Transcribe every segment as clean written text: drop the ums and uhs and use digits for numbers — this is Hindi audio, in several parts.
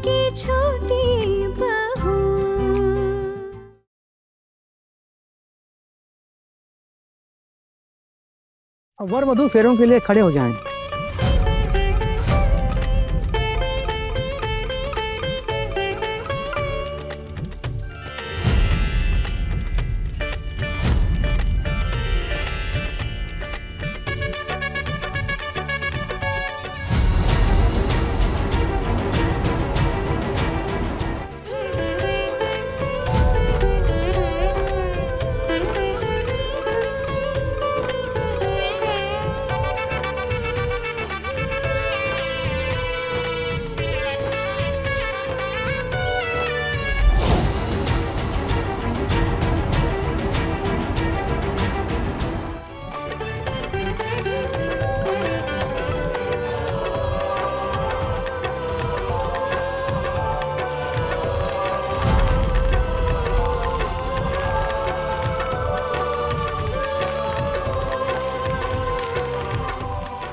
की छोटी बहू। वर वधू फेरों के लिए खड़े हो जाएं।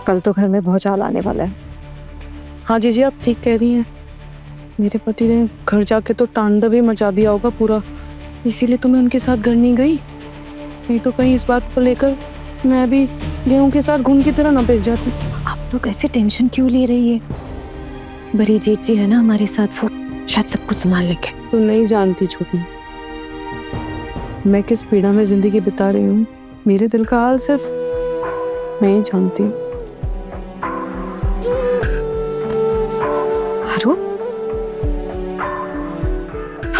कल तो घर में भौचाल आने वाला है। हाँ जीजी, आप ठीक कह रही हैं। मेरे पति ने घर जाके तो तांडव ही मचा दिया होगा पूरा, इसीलिए तो मैं उनके साथ घर नहीं गई। नहीं तो कहीं इस बात को लेकर मैं भी गेहूं के साथ घुन की तरह न पिस जाती। आप लोग ऐसे टेंशन क्यों ले रही है? बड़ी जेठ जी है ना हमारे साथ, वो शायद सब कुछ संभाल लेंगे। तो नहीं जानती छोटी, मैं किस पीड़ा में जिंदगी बिता रही हूँ। मेरे दिल का हाल सिर्फ मैं ही जानती हूँ।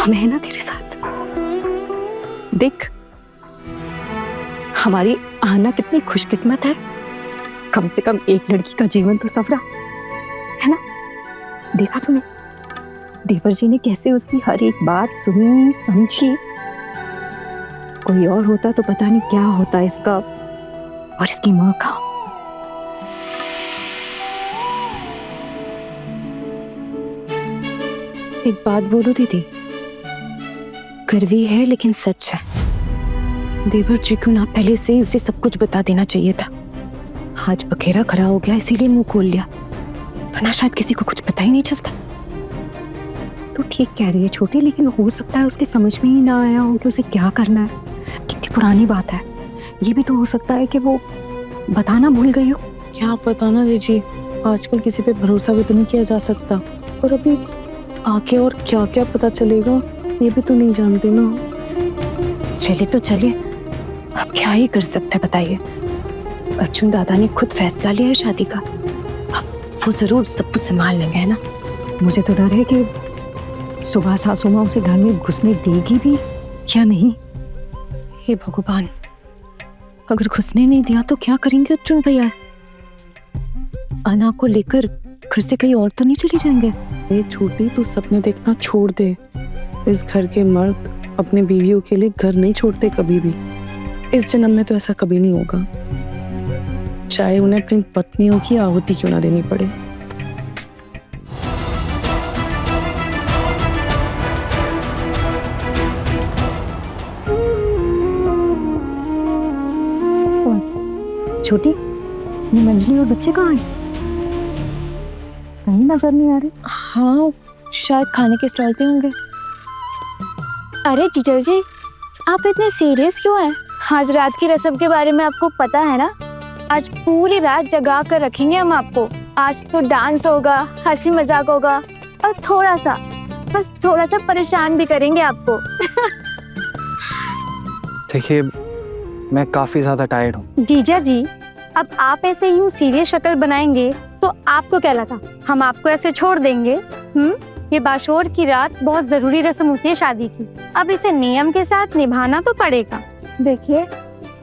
मैं है ना तेरे साथ। देख, हमारी आना कितनी खुशकिस्मत है। कम से कम एक लड़की का जीवन तो सफरा है ना। देखा तूने देवर जी ने कैसे उसकी हर एक बात सुनी समझी। कोई और होता तो पता नहीं क्या होता इसका और इसकी माँ का। एक बात बोलो दीदी, कड़वी है लेकिन सच है। देवर जी को ना पहले से उसे सब कुछ बता देना चाहिए था। आज बखेरा खड़ा हो गया इसीलिए मुंह खोल लिया, वरना शायद किसी को कुछ पता ही नहीं चलता। तो ठीक कह रही है छोटी, लेकिन हो सकता है उसकी समझ में ही ना आया हो कि उसे क्या करना है। कितनी पुरानी बात है। ये भी तो हो सकता है कि वो बताना भूल गई हो। क्या पता ना जीजी, आजकल किसी पे भरोसा भी तो नहीं किया जा सकता। और अभी आगे और क्या क्या पता चलेगा ये भी तो नहीं जानते ना। चले तो चले, अब क्या ही कर सकते हैं बताइए। अर्जुन दादा ने खुद फैसला लिया है शादी का, वो जरूर सब कुछ संभाल लेंगे, है ना। मुझे तो डर है कि सुबह सासू माँ उसे घर में घुसने देगी भी या नहीं। हे भगवान, अगर घुसने नहीं दिया तो क्या करेंगे अर्जुन भैया? अना को लेकर घर से कहीं और तो नहीं चली जाएंगे? ये छोटी, तू सपने देखना छोड़ दे। इस घर के मर्द अपने बीवियों के लिए घर नहीं छोड़ते कभी भी। इस जन्म में तो ऐसा कभी नहीं होगा, चाहे उन्हें अपनी पत्नियों की आहुति क्यों ना देनी पड़े। छोटी, ये मंजली और बच्चे कहाँ हैं? कहीं नजर नहीं आ रहे। हाँ, शायद खाने के स्टॉल पे होंगे। अरे जीजा जी, आप इतने सीरियस क्यों हैं? आज रात की रस्म के बारे में आपको पता है ना। आज पूरी रात जगा कर रखेंगे हम आपको। आज तो डांस होगा, हंसी मजाक होगा और बस थोड़ा सा परेशान भी करेंगे आपको। देखिए, मैं काफी ज्यादा टायर्ड हूँ। जीजा जी, अब आप ऐसे यूं सीरियस शक्ल बनाएंगे तो आपको क्या लगा हम आपको ऐसे छोड़ देंगे? ये बाशोर की रात बहुत जरूरी रस्म होती है शादी की। अब इसे नियम के साथ निभाना तो पड़ेगा। देखिए,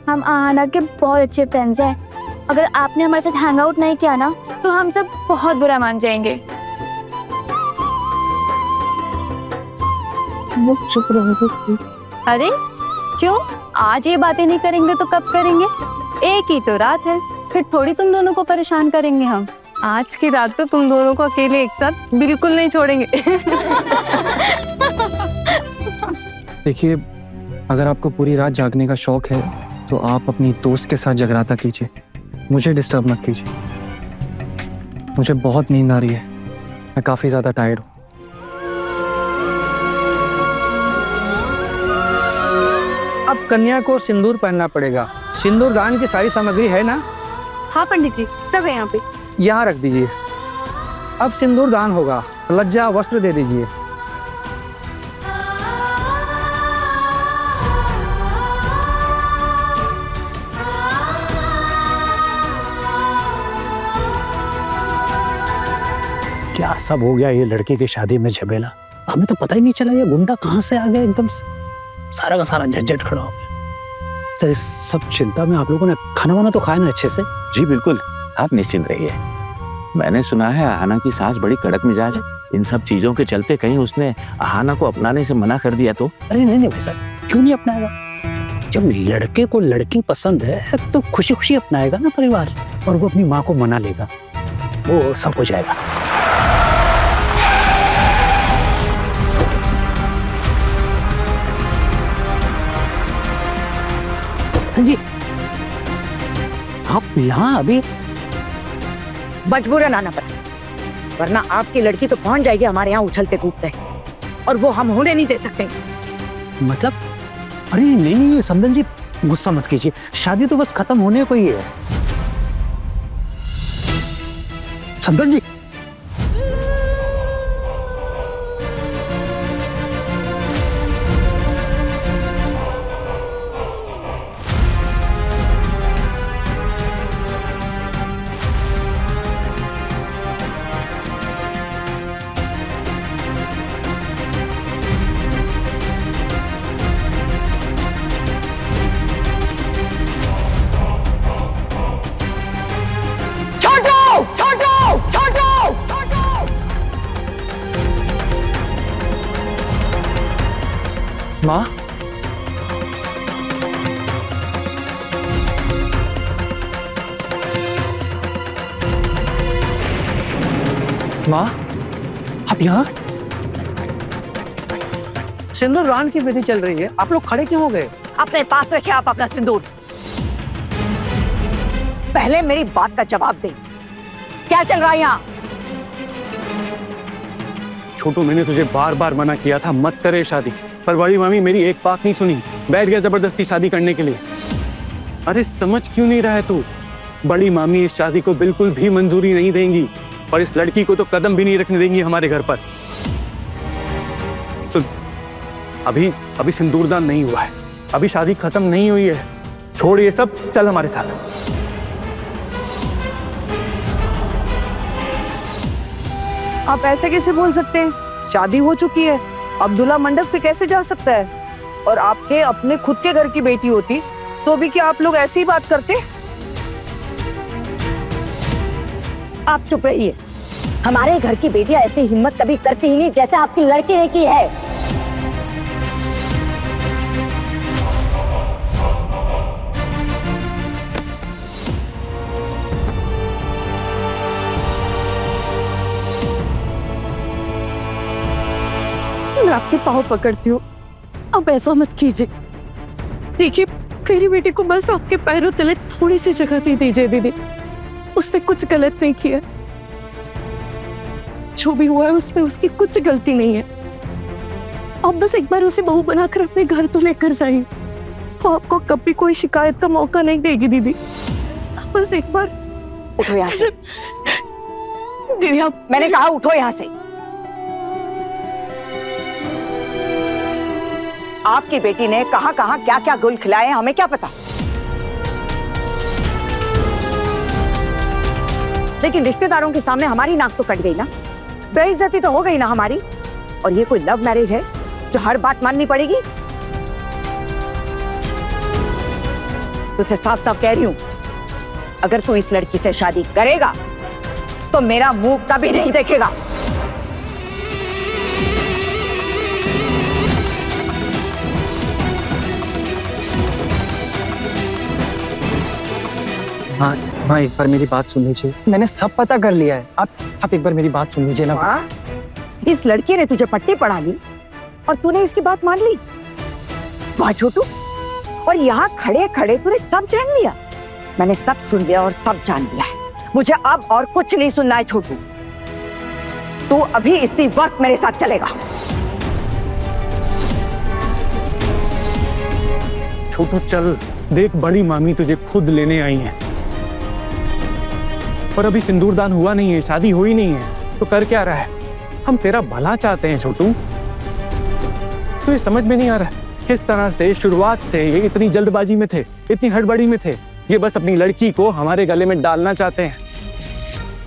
हम आहाना के बहुत अच्छे फ्रेंड्स हैं। अगर आपने हमारे साथ हैंग आउट नहीं किया ना तो हम सब बहुत बुरा मान जाएंगे। वो चुप रहो। अरे क्यों? आज ये बातें नहीं करेंगे तो कब करेंगे? एक ही तो रात है, फिर थोड़ी तुम दोनों को परेशान करेंगे हम। आज की रात तो तुम दोनों को अकेले एक साथ बिल्कुल नहीं छोड़ेंगे। देखिए, अगर आपको पूरी रात जागने का शौक है तो आप अपनी दोस्त के साथ जगराता कीजिए, मुझे डिस्टर्ब मत कीजिए। मुझे बहुत नींद आ रही है, मैं काफ़ी ज़्यादा टायर्ड हूँ। कन्या को सिंदूर पहनना पड़ेगा। सिंदूर दान की सारी सामग्री है ना? हाँ पंडित जी, सब है यहाँ पे। यहाँ रख दीजिए। अब सिंदूर दान होगा, लज्जा वस्त्र दे दीजिए। क्या सब हो गया ये लड़की की शादी में झमेला। हमें तो पता ही नहीं चला ये गुंडा कहाँ से आ गया, एकदम सारा का सारा झंझट खड़ा हो गया। तो इस सब चिंता में आप लोगों ने खाना वाना तो खाया ना अच्छे से? जी बिल्कुल, आप निश्चिंत रहिए। मैंने सुना है आहाना की सास बड़ी कड़क मिजाज है। इन सब चीजों के चलते कहीं उसने आहाना को अपनाने से मना कर दिया तो? अरे नहीं भाई साहब, क्यों नहीं अपनाएगा? जब लड़के को लड़की पसंद है तो खुशी खुशी अपनाएगा ना परिवार, और वो अपनी माँ को मना लेगा, वो सब हो जाएगा। जी आप यहाँ अभी मजबूरन आना पड़ा, वरना आपकी लड़की तो पहुंच जाएगी हमारे यहाँ उछलते कूदते, और वो हम होने नहीं दे सकते। मतलब? अरे नहीं समदन जी, गुस्सा मत कीजिए, शादी तो बस खत्म होने को ही है। समदन जी, माँ, माँ, आप यहाँ? सिंदूर दान की विधि चल रही है, आप लोग खड़े क्यों हो गए? अपने पास रखे आप अपना सिंदूर। पहले मेरी बात का जवाब दे, क्या चल रहा है यहाँ? छोटू, मैंने तुझे बार बार मना किया था मत करे शादी, पर बड़ी मामी मेरी एक बात नहीं सुनी, बैठ गया जबरदस्ती शादी करने के लिए। अरे समझ क्यों नहीं रहा है तू? बड़ी मामी इस शादी को बिल्कुल भी मंजूरी नहीं देंगी, और इस लड़की को तो कदम भी नहीं रखने देंगी हमारे घर पर। सुन, अभी सिंदूरदान नहीं हुआ है, अभी शादी खत्म नहीं हुई है, छोड़ ये सब, चल हमारे साथ। आप ऐसे कैसे बोल सकते हैं? शादी हो चुकी है, अब्दुल्ला मंडप से कैसे जा सकता है? और आपके अपने खुद के घर की बेटी होती तो भी क्या आप लोग ऐसी ही बात करते? आप चुप रहिए। हमारे घर की बेटियां ऐसी हिम्मत कभी करती ही नहीं जैसे आपकी लड़की ने की है। मैं आपके पाँव पकड़ती हूँ, अब ऐसा मत कीजिए। देखिए, मेरी बेटी को बस आपके पैरों तले थोड़ी सी जगह दे दीजिए दीदी, उसने कुछ गलत नहीं किया, जो भी हुआ है उसमें उसकी कुछ गलती नहीं है। आप बस एक बार उसे बहू बनाकर अपने घर तो लेकर जाइए, वो आपको कभी कोई शिकायत का मौका नहीं देगी दीदी। बस एक बार उठो यहाँ से। दीदी आप, मैंने कहा उठो यहाँ से। आपकी बेटी ने कहां कहां क्या क्या गुल खिलाए हमें क्या पता, लेकिन रिश्तेदारों के सामने हमारी नाक तो कट गई ना, बेइज्जती तो हो गई ना हमारी। और ये कोई लव मैरिज है जो हर बात माननी पड़ेगी? तुझसे साफ साफ कह रही हूं, अगर तू इस लड़की से शादी करेगा तो मेरा मुंह कभी नहीं देखेगा। हाँ हाँ, एक बार मेरी बात सुन लीजिए, मैंने सब पता कर लिया है। आप एक बार मेरी बात सुन लीजिए ना। हाँ? इस लड़की ने तुझे पट्टी पढ़ा ली और तूने इसकी बात मान ली? वाह छोटू, और यहाँ खड़े खड़े तूने सब जान लिया। मैंने सब सुन लिया और सब जान लिया है, मुझे अब और कुछ नहीं सुनना है छोटू। तू अभी इसी वक्त मेरे साथ चलेगा। छोटू चल, देख बड़ी मामी तुझे खुद लेने आई हैं। और अभी सिंदूरदान हुआ नहीं है, शादी हुई नहीं है, तो कर क्या रहा है? हम तेरा भला चाहते हैं छोटू। तो ये समझ में नहीं आ रहा किस तरह से शुरुआत से ये इतनी जल्दबाजी में थे, इतनी हड़बड़ी में थे। ये बस अपनी लड़की को हमारे गले में डालना चाहते हैं।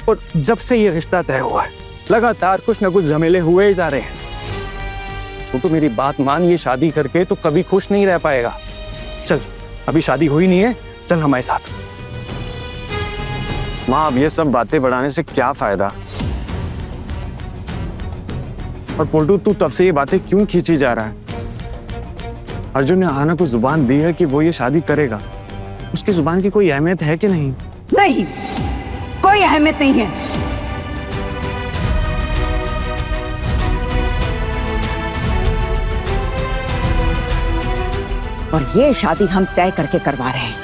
और जब से ये रिश्ता तय हुआ है लगातार कुछ ना कुछ झमेले हुए ही जा रहे हैं। छोटू मेरी बात मान, ये शादी करके तो कभी खुश नहीं रह पाएगा। चल, अभी शादी हुई नहीं है, चल हमारे साथ। माँ अब ये सब बातें बढ़ाने से क्या फायदा? और पोल्टू तू तब से ये बातें क्यों खींची जा रहा है? अर्जुन ने आहाना को जुबान दी है कि वो ये शादी करेगा। उसकी जुबान की कोई अहमियत है कि नहीं? नहीं, कोई अहमियत नहीं है। और ये शादी हम तय करके करवा रहे हैं।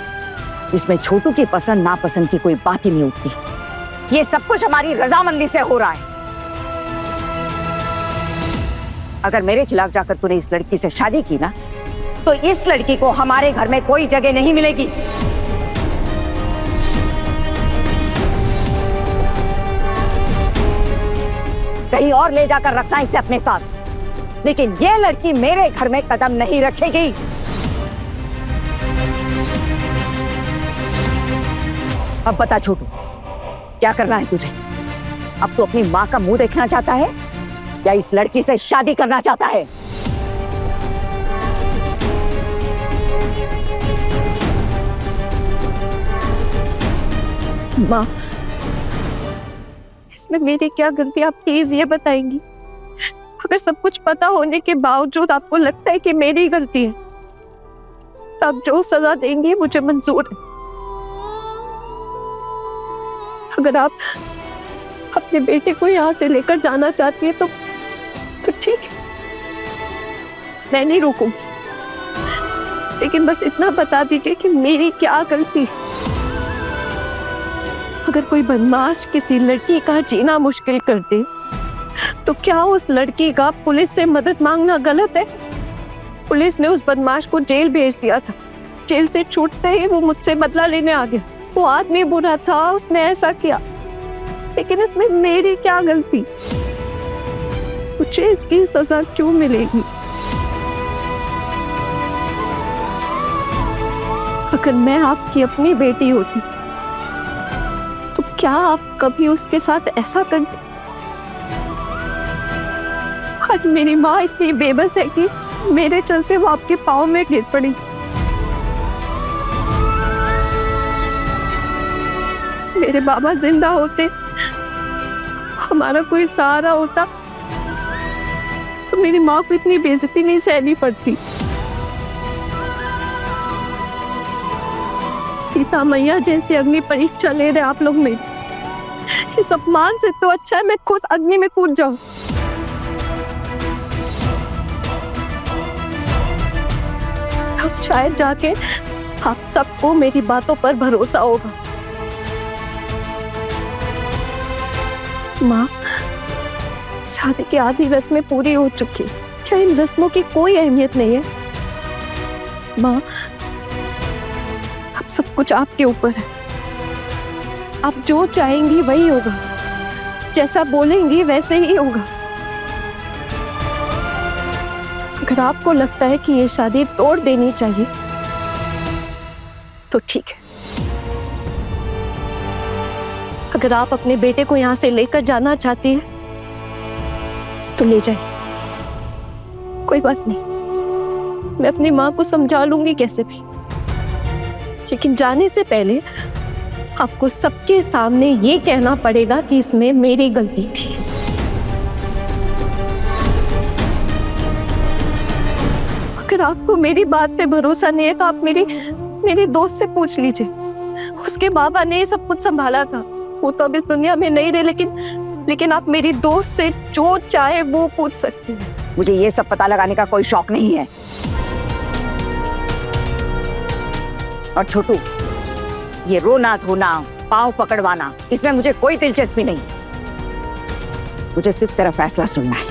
इसमें छोटू की पसंद नापसंद की कोई बात ही नहीं उठती। ये सब कुछ हमारी रजामंदी से हो रहा है। अगर मेरे खिलाफ जाकर तूने इस लड़की से शादी की ना, तो इस लड़की को हमारे घर में कोई जगह नहीं मिलेगी। कहीं और ले जाकर रखना इसे अपने साथ, लेकिन ये लड़की मेरे घर में कदम नहीं रखेगी। अब बता छोटू, क्या करना है तुझे? अब तू अपनी माँ का मुंह देखना चाहता है या इस लड़की से शादी करना चाहता है? माँ, इसमें मेरी क्या गलती, आप प्लीज ये बताएंगी? अगर सब कुछ पता होने के बावजूद आपको लगता है कि मेरी गलती है, तो आप जो सजा देंगे मुझे मंजूर है। अगर आप अपने बेटे को यहाँ से लेकर जाना चाहती है तो ठीक है, मैं नहीं रोकूंगी। लेकिन बस इतना बता दीजिए कि मेरी क्या गलती है। अगर कोई बदमाश किसी लड़की का जीना मुश्किल कर दे, तो क्या उस लड़की का पुलिस से मदद मांगना गलत है? पुलिस ने उस बदमाश को जेल भेज दिया था। जेल से छूटते ही वो मुझसे बदला लेने आ गया। वो आदमी बुरा था, उसने ऐसा किया, लेकिन इसमें मेरी क्या गलती? मुझे इसकी सजा क्यों मिलेगी? अगर मैं आपकी अपनी बेटी होती तो क्या आप कभी उसके साथ ऐसा करते? आज मेरी माँ इतनी बेबस है कि मेरे चलते वो आपके पाँव में गिर पड़ी। मेरे बाबा जिंदा होते, हमारा कोई सहारा होता, तो मेरी माँ को इतनी बेइज्जती नहीं सहनी पड़ती। सीता मैया जैसी अग्नि परीक्षा ले रहे आप लोग मेरी। इस अपमान से तो अच्छा है मैं खुद अग्नि में कूद जाऊं। अब शायद जाके आप सबको मेरी बातों पर भरोसा होगा। माँ, शादी की आधी रस्में पूरी हो चुकी, क्या इन रस्मों की कोई अहमियत नहीं है? माँ, अब सब कुछ आपके ऊपर है। आप जो चाहेंगी वही होगा, जैसा बोलेंगी वैसे ही होगा। अगर आपको लगता है कि ये शादी तोड़ देनी चाहिए तो ठीक है। अगर आप अपने बेटे को यहाँ से लेकर जाना चाहती हैं तो ले जाइए, कोई बात नहीं। मैं अपनी माँ को समझा लूंगी कैसे भी, लेकिन जाने से पहले आपको सबके सामने ये कहना पड़ेगा कि इसमें मेरी गलती थी। अगर आपको मेरी बात पे भरोसा नहीं है तो आप मेरी दोस्त से पूछ लीजिए। उसके बाबा ने सब कुछ संभाला था। वो तो अब इस दुनिया में नहीं रहे, लेकिन आप मेरी दोस्त से जो चाहे वो पूछ सकती हैं। मुझे ये सब पता लगाने का कोई शौक नहीं है। और छोटू, ये रोना धोना, पाँव पकड़वाना, इसमें मुझे कोई दिलचस्पी नहीं। मुझे सिर्फ तेरा फैसला सुनना है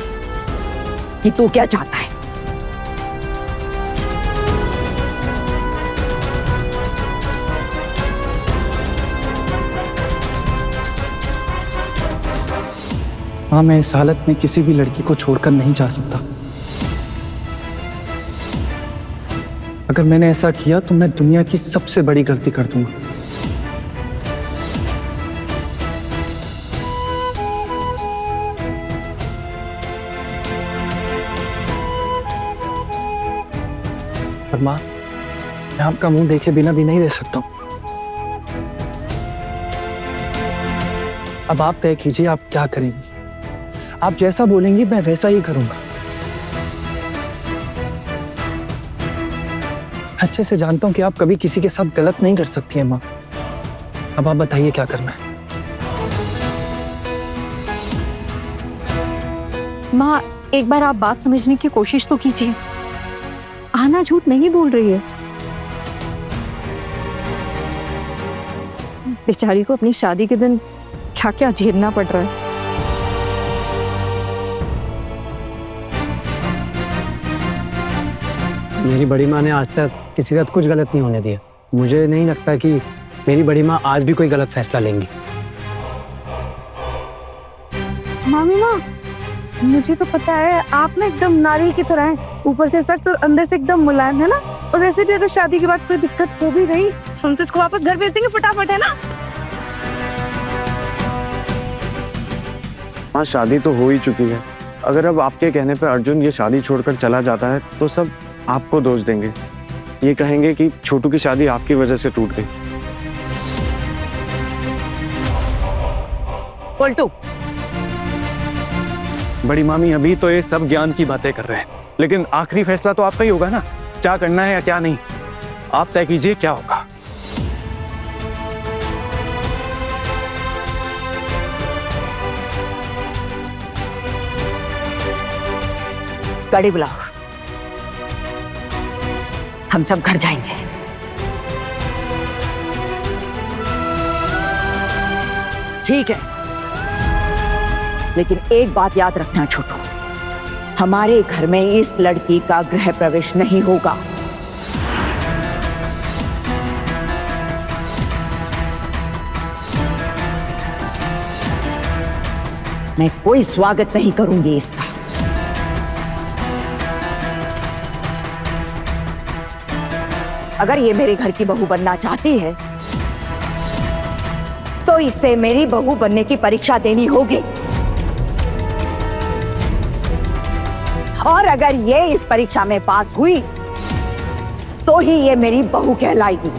कि तू क्या चाहता है। हाँ, मैं इस हालत में किसी भी लड़की को छोड़कर नहीं जा सकता। अगर मैंने ऐसा किया तो मैं दुनिया की सबसे बड़ी गलती कर दूंगा। पर माँ, मैं आपका मुंह देखे बिना भी नहीं रह सकता हूं। अब आप तय कीजिए आप क्या करेंगी। आप जैसा बोलेंगी मैं वैसा ही करूंगा। अच्छे से जानता हूं कि आप कभी किसी के साथ गलत नहीं कर सकती हैं माँ। अब आप बताइए क्या करना है। माँ, एक बार आप बात समझने की कोशिश तो कीजिए। आना झूठ नहीं बोल रही है। बेचारी को अपनी शादी के दिन क्या क्या झेलना पड़ रहा है। मेरी बड़ी माँ ने आज तक किसी का कुछ गलत नहीं होने दिया। मुझे नहीं लगता कि मेरी बड़ी माँ आज भी कोई गलत फैसला लेंगी। मामी माँ, मुझे तो पता है आप ना एकदम नारियल की तरह हैं, ऊपर से सख्त और अंदर से एकदम मुलायम, है ना। और वैसे भी अगर शादी के बाद कोई दिक्कत हो भी गई, हम तो इसको वापस घर भेज देंगे फटाफट, है ना। हाँ, शादी तो हो ही चुकी है। अगर अब आपके कहने पे अर्जुन ये शादी छोड़कर चला जाता है तो सब आपको दोष देंगे। ये कहेंगे कि छोटू की शादी आपकी वजह से टूट गई। पलटू, बड़ी मामी अभी तो ये सब ज्ञान की बातें कर रहे हैं, लेकिन आखिरी फैसला तो आपका ही होगा ना, क्या करना है या क्या नहीं। आप तय कीजिए क्या होगा। गाड़ी बुलाओ, हम सब घर जाएंगे। ठीक है, लेकिन एक बात याद रखना छोटू, हमारे घर में इस लड़की का गृह प्रवेश नहीं होगा। मैं कोई स्वागत नहीं करूंगी इसका। अगर ये मेरे घर की बहू बनना चाहती है तो इसे मेरी बहू बनने की परीक्षा देनी होगी, और अगर ये इस परीक्षा में पास हुई तो ही ये मेरी बहू कहलाएगी।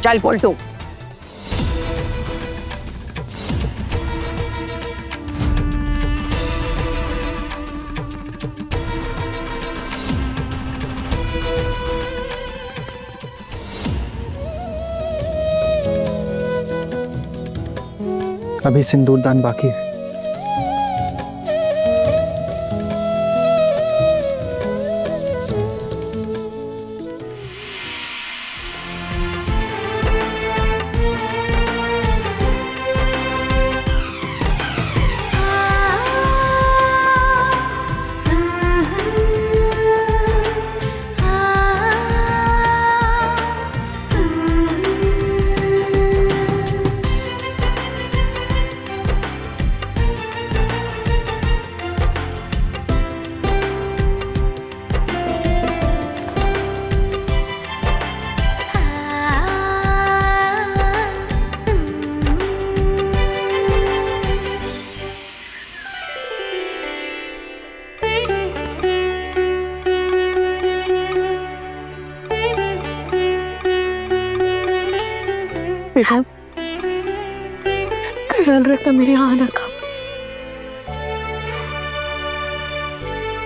चल पलटू। अभी सिंदूरदान बाकी है। बेटा, ख्याल रखना मेरी आना का।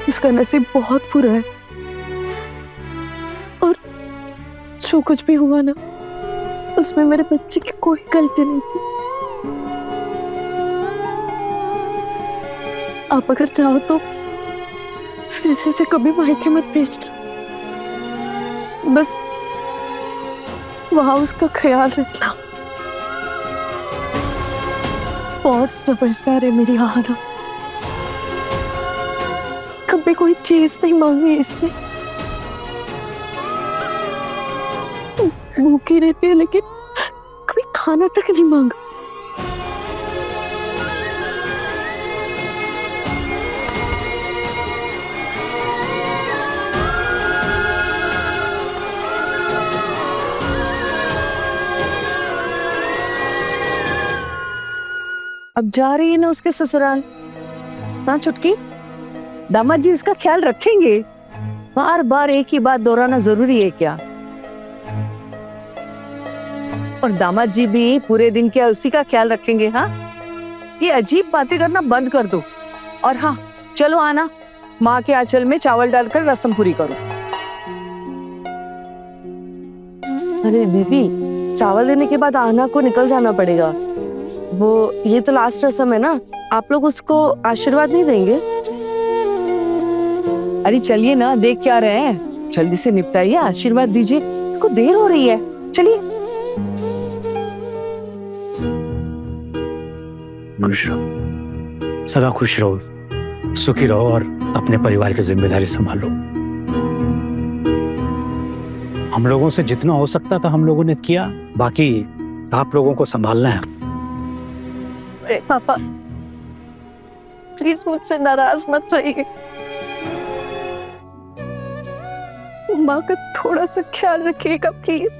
इसका नसीब बहुत बुरा है, और जो कुछ भी हुआ ना, उसमें मेरे बच्चे की कोई गलती नहीं थी। आप अगर चाहो तो फिर से इसे कभी मायके मत भेजना, बस वहां उसका ख्याल रखना। बहुत समझदार है मेरी आना, कभी कोई चीज नहीं मांगी इसने, भूखी रहती है लेकिन कभी खाना तक नहीं मांगा। अब जा रही है ना उसके ससुराल। हाँ छुटकी, दामाद जी इसका ख्याल रखेंगे। बार बार एक ही बात दोहराना जरूरी है क्या? और दामाद जी भी पूरे दिन क्या उसी का ख्याल रखेंगे? हाँ, ये अजीब बातें करना बंद कर दो। और हाँ, चलो आना, माँ के आंचल में चावल डालकर रस्म पूरी करो। अरे दीदी, चावल देने के बाद आना को निकल जाना पड़ेगा। वो ये तो लास्ट रस्म है ना, आप लोग उसको आशीर्वाद नहीं देंगे? अरे चलिए ना, देख क्या रहे हैं, जल्दी से निपटाइए, आशीर्वाद दीजिए, को देर हो रही है। चलिए। खुश रहो, सदा खुश रहो, सुखी रहो और अपने परिवार की जिम्मेदारी संभालो। हम लोगों से जितना हो सकता था हम लोगों ने किया, बाकी आप लोगों को संभालना है। पापा प्लीज मुझसे नाराज मत रहिए, माँ का थोड़ा सा ख्याल रखिएगा प्लीज।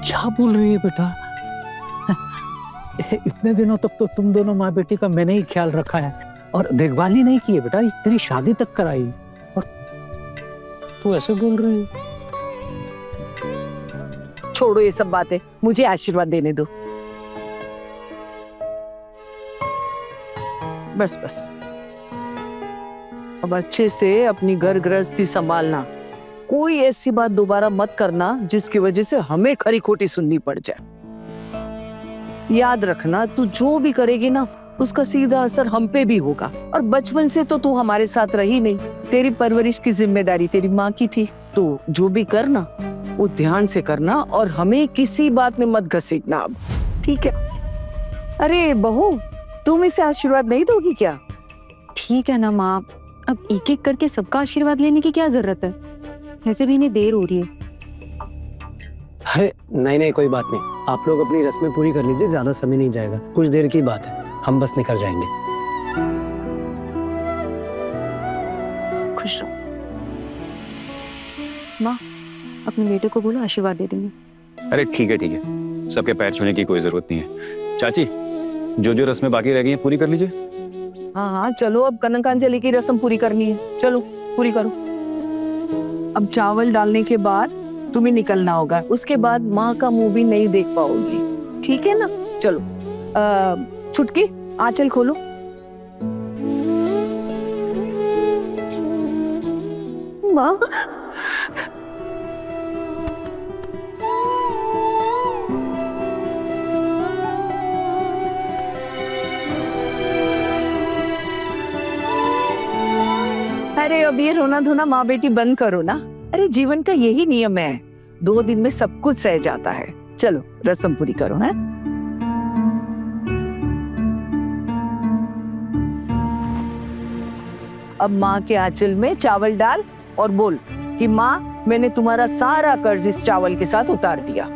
क्या बोल रही है बेटा? इतने दिनों तक तो तुम दोनों माँ बेटी का मैंने ही ख्याल रखा है और देखभाल ही नहीं की है बेटा, तेरी शादी तक कराई और तू ऐसे बोल रही है? छोड़ो ये सब बातें, मुझे आशीर्वाद देने दो। बस बस, अब अच्छे से अपनी घर गृहस्थी संभालना। कोई ऐसी बात दोबारा मत करना जिसकी वजह से हमें खरी खोटी सुननी पड़ जाए। याद रखना, तू जो भी करेगी ना उसका सीधा असर हम पे भी होगा। और बचपन से तो तू हमारे साथ रही नहीं, तेरी परवरिश की जिम्मेदारी तेरी माँ की थी। तो जो भी करना वो ध्यान से करना और हमें किसी बात में मत घसीटना अब, ठीक है? अरे बहू, तुम इसे आशीर्वाद नहीं दोगी क्या? ठीक है ना माँ, अब एक एक करके सबका आशीर्वाद लेने की क्या जरूरत है? वैसे भी इन्हें देर हो रही है। अरे नहीं नहीं, कोई बात नहीं, आप लोग अपनी रस्में पूरी कर लीजिए, ज्यादा समय नहीं जाएगा, कुछ देर की बात है, हम बस निकल जाएंगे। खुश रहो माँ, अपने बेटे को बोलो आशीर्वाद दे देंगे। अरे ठीक है, सबके पैर छूने की कोई जरूरत नहीं है। चाची, जो जो रस्में बाकी रह गई हैं पूरी कर लीजिए। हाँ हाँ चलो, अब कनकांजलि की रस्म पूरी करनी है, चलो पूरी करो। अब चावल डालने के बाद तुम्हें निकलना होगा, उसके बाद माँ का मुंह भी नहीं देख पाओगी, ठीक है ना? चलो छुटकी, आंचल खोलो। माँ, अरे अब ये रोना धोना माँ बेटी बंद करो ना। अरे जीवन का यही नियम है, 2 दिन में सब कुछ सह जाता है। चलो रस्म पूरी करो। हैं? अब माँ के आंचल में चावल डाल और बोल कि माँ, मैंने तुम्हारा सारा कर्ज इस चावल के साथ उतार दिया।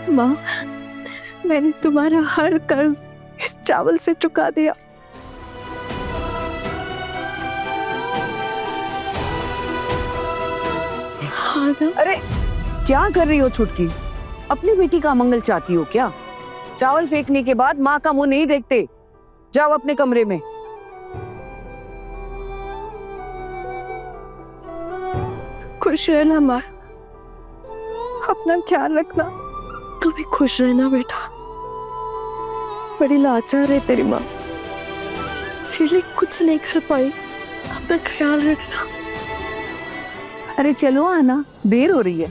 माँ, मैंने तुम्हारा हर कर्ज इस चावल से चुका दिया। हाँ ना? अरे क्या कर रही हो छुटकी? अपनी बेटी का मंगल चाहती हो क्या? चावल फेंकने के बाद माँ का मुंह नहीं देखते, जाओ अपने कमरे में। खुश रहना माँ, अपना ख्याल रखना, तू भी खुश रहना बेटा। बड़ी लाचार है तेरी माँ, इसलिए कुछ नहीं कर पाई, अपना ख्याल रखना। अरे चलो आना, देर हो रही है।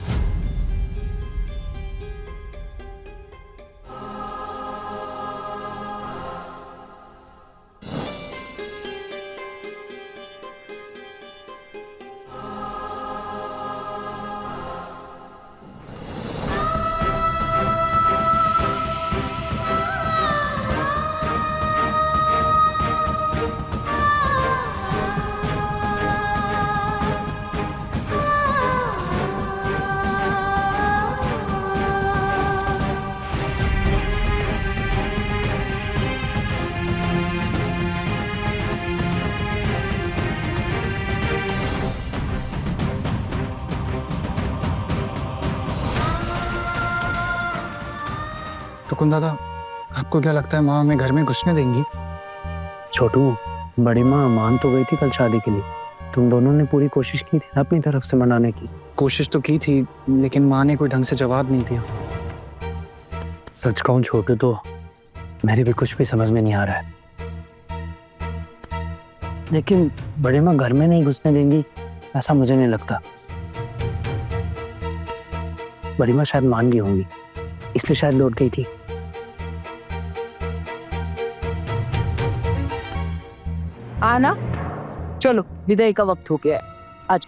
शकुन दादा, आपको क्या लगता है माँ हमें घर में घुसने देंगी? छोटू, बड़ी माँ मान तो गई थी कल शादी के लिए। तुम दोनों ने पूरी कोशिश की थी अपनी तरफ से मनाने की। कोशिश तो की थी, लेकिन माँ ने कोई ढंग से जवाब नहीं दिया। सच कहूं छोटू तो मेरे भी कुछ भी समझ में नहीं आ रहा है। लेकिन बड़ी माँ घर में नहीं घुसने देंगी ऐसा मुझे नहीं लगता। बड़ी माँ शायद मान गई होंगी, इसलिए शायद लौट गई थी। आना, चलो विदाई का वक्त हो गया है, आज।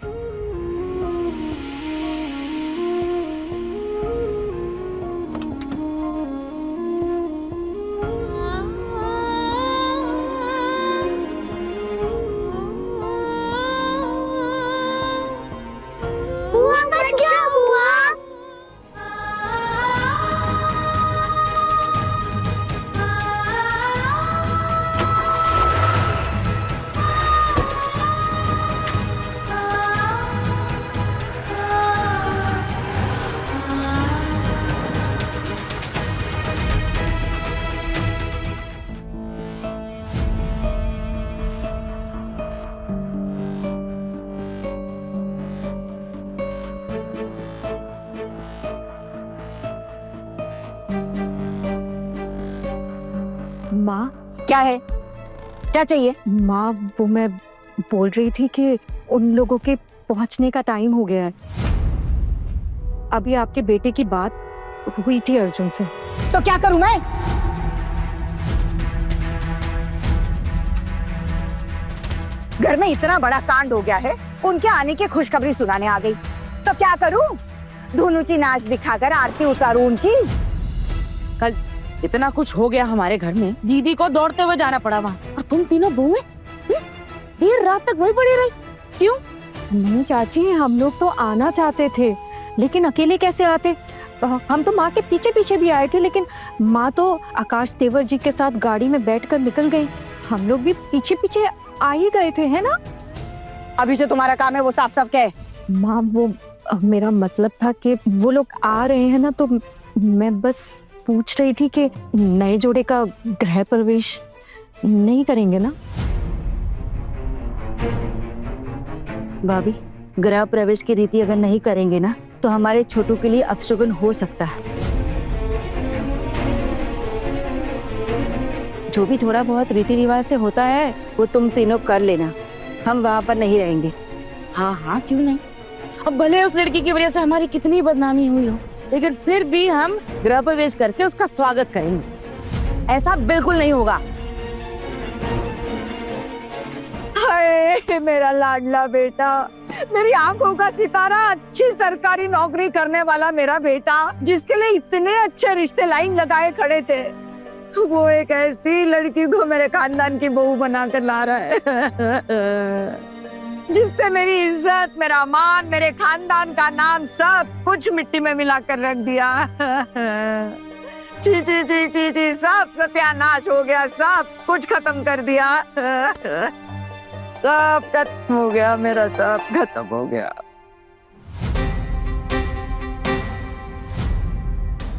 माँ, क्या है? क्या चाहिए? माँ वो मैं बोल रही थी कि उन लोगों के पहुंचने का टाइम हो गया है। अभी आपके बेटे की बात हुई थी अर्जुन से। तो क्या करूं मैं? घर में इतना बड़ा कांड हो गया है, उनके आने की खुशखबरी सुनाने आ गई। तो क्या करूं? धुनुची नाच दिखाकर आरती उतारूं उनकी? कल इतना कुछ हो गया हमारे घर में, दीदी को दौड़ते हुए जाना पड़ा वहाँ, और तुम तीनों बहुएं देर रात तक वहीं पड़ी रही। क्यों? नहीं चाची, हम लोग तो आना चाहते थे, लेकिन अकेले कैसे आते? हम तो माँ के पीछे पीछे भी आए थे, लेकिन माँ तो आकाश तेवर जी के साथ गाड़ी में बैठकर निकल गई। हम लोग भी पीछे पीछे आ ही गए थे, है ना? अभी जो तुम्हारा काम है वो साफ साफ कहे। माँ वो मेरा मतलब था कि वो लोग आ रहे हैं ना, तो मैं बस पूछ रही थी कि नए जोड़े का गृह प्रवेश नहीं करेंगे ना? भाभी, गृह प्रवेश की रीति अगर नहीं करेंगे ना, तो हमारे छोटू के लिए अपशगुन हो सकता है। जो भी थोड़ा बहुत रीति रिवाज से होता है वो तुम तीनों कर लेना, हम वहां पर नहीं रहेंगे। हाँ हाँ, क्यों नहीं। अब भले उस लड़की की वजह से हमारी कितनी बदनामी हुई हो, लेकिन फिर भी हम गृह प्रवेश करके उसका स्वागत करेंगे। ऐसा बिल्कुल नहीं होगा। हाय मेरा लाडला बेटा, मेरी आंखों का सितारा, अच्छी सरकारी नौकरी करने वाला मेरा बेटा, जिसके लिए इतने अच्छे रिश्ते लाइन लगाए खड़े थे, वो एक ऐसी लड़की को मेरे खानदान की बहू बनाकर ला रहा है जिससे मेरी इज्जत, मेरा मान, मेरे खानदान का नाम सब कुछ मिट्टी में मिलाकर रख दिया। ची ची ची ची ची, सब सत्यानाश हो गया, सब कुछ खत्म कर दिया। सब खत्म हो गया, मेरा सब खत्म हो गया।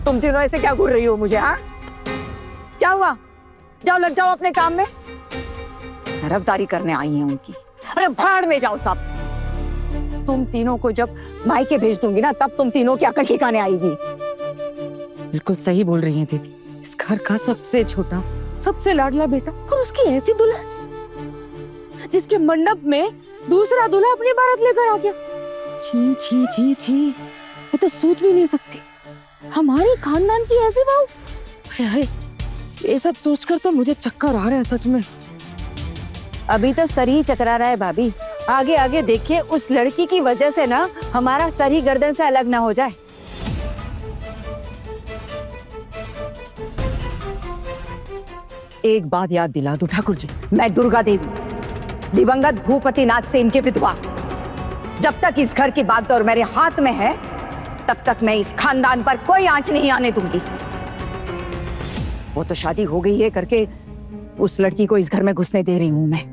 तुम तीनों ऐसे क्या घूर रही हो मुझे? हाँ, क्या हुआ? जाओ, लग जाओ अपने काम में। तरफदारी करने आई है उनकी। अरे भाड़ में जाओ सब। तुम तीनों को जब मायके भेज दूंगी ना, तब तुम तीनों की अकल ठिकाने आएगी। बिल्कुल सही बोल रही है दीदी। इस घर का सबसे छोटा, सबसे लाडला बेटा, और उसकी ऐसी दुल्हन जिसके मंडप में दूसरा दूल्हा अपनी बारात लेकर आ गया। छी छी छी छी, ये तो सोच भी नहीं सकती। हमारे खानदान की ऐसी बहू। हाय हाय, ये सब सोचकर तो मुझे चक्कर आ रहा है सच में। अभी तो सर ही चकरा रहा है भाभी। आगे आगे देखिए, उस लड़की की वजह से ना हमारा सर ही गर्दन से अलग ना हो जाए। एक बात याद दिला दो ठाकुर जी, मैं दुर्गा देवी, दिवंगत भूपतिनाथ से इनके विधवा। जब तक इस घर की बागडोर मेरे हाथ में है, तब तक मैं इस खानदान पर कोई आंच नहीं आने दूंगी। वो तो शादी हो गई है करके उस लड़की को इस घर में घुसने दे रही हूं मैं,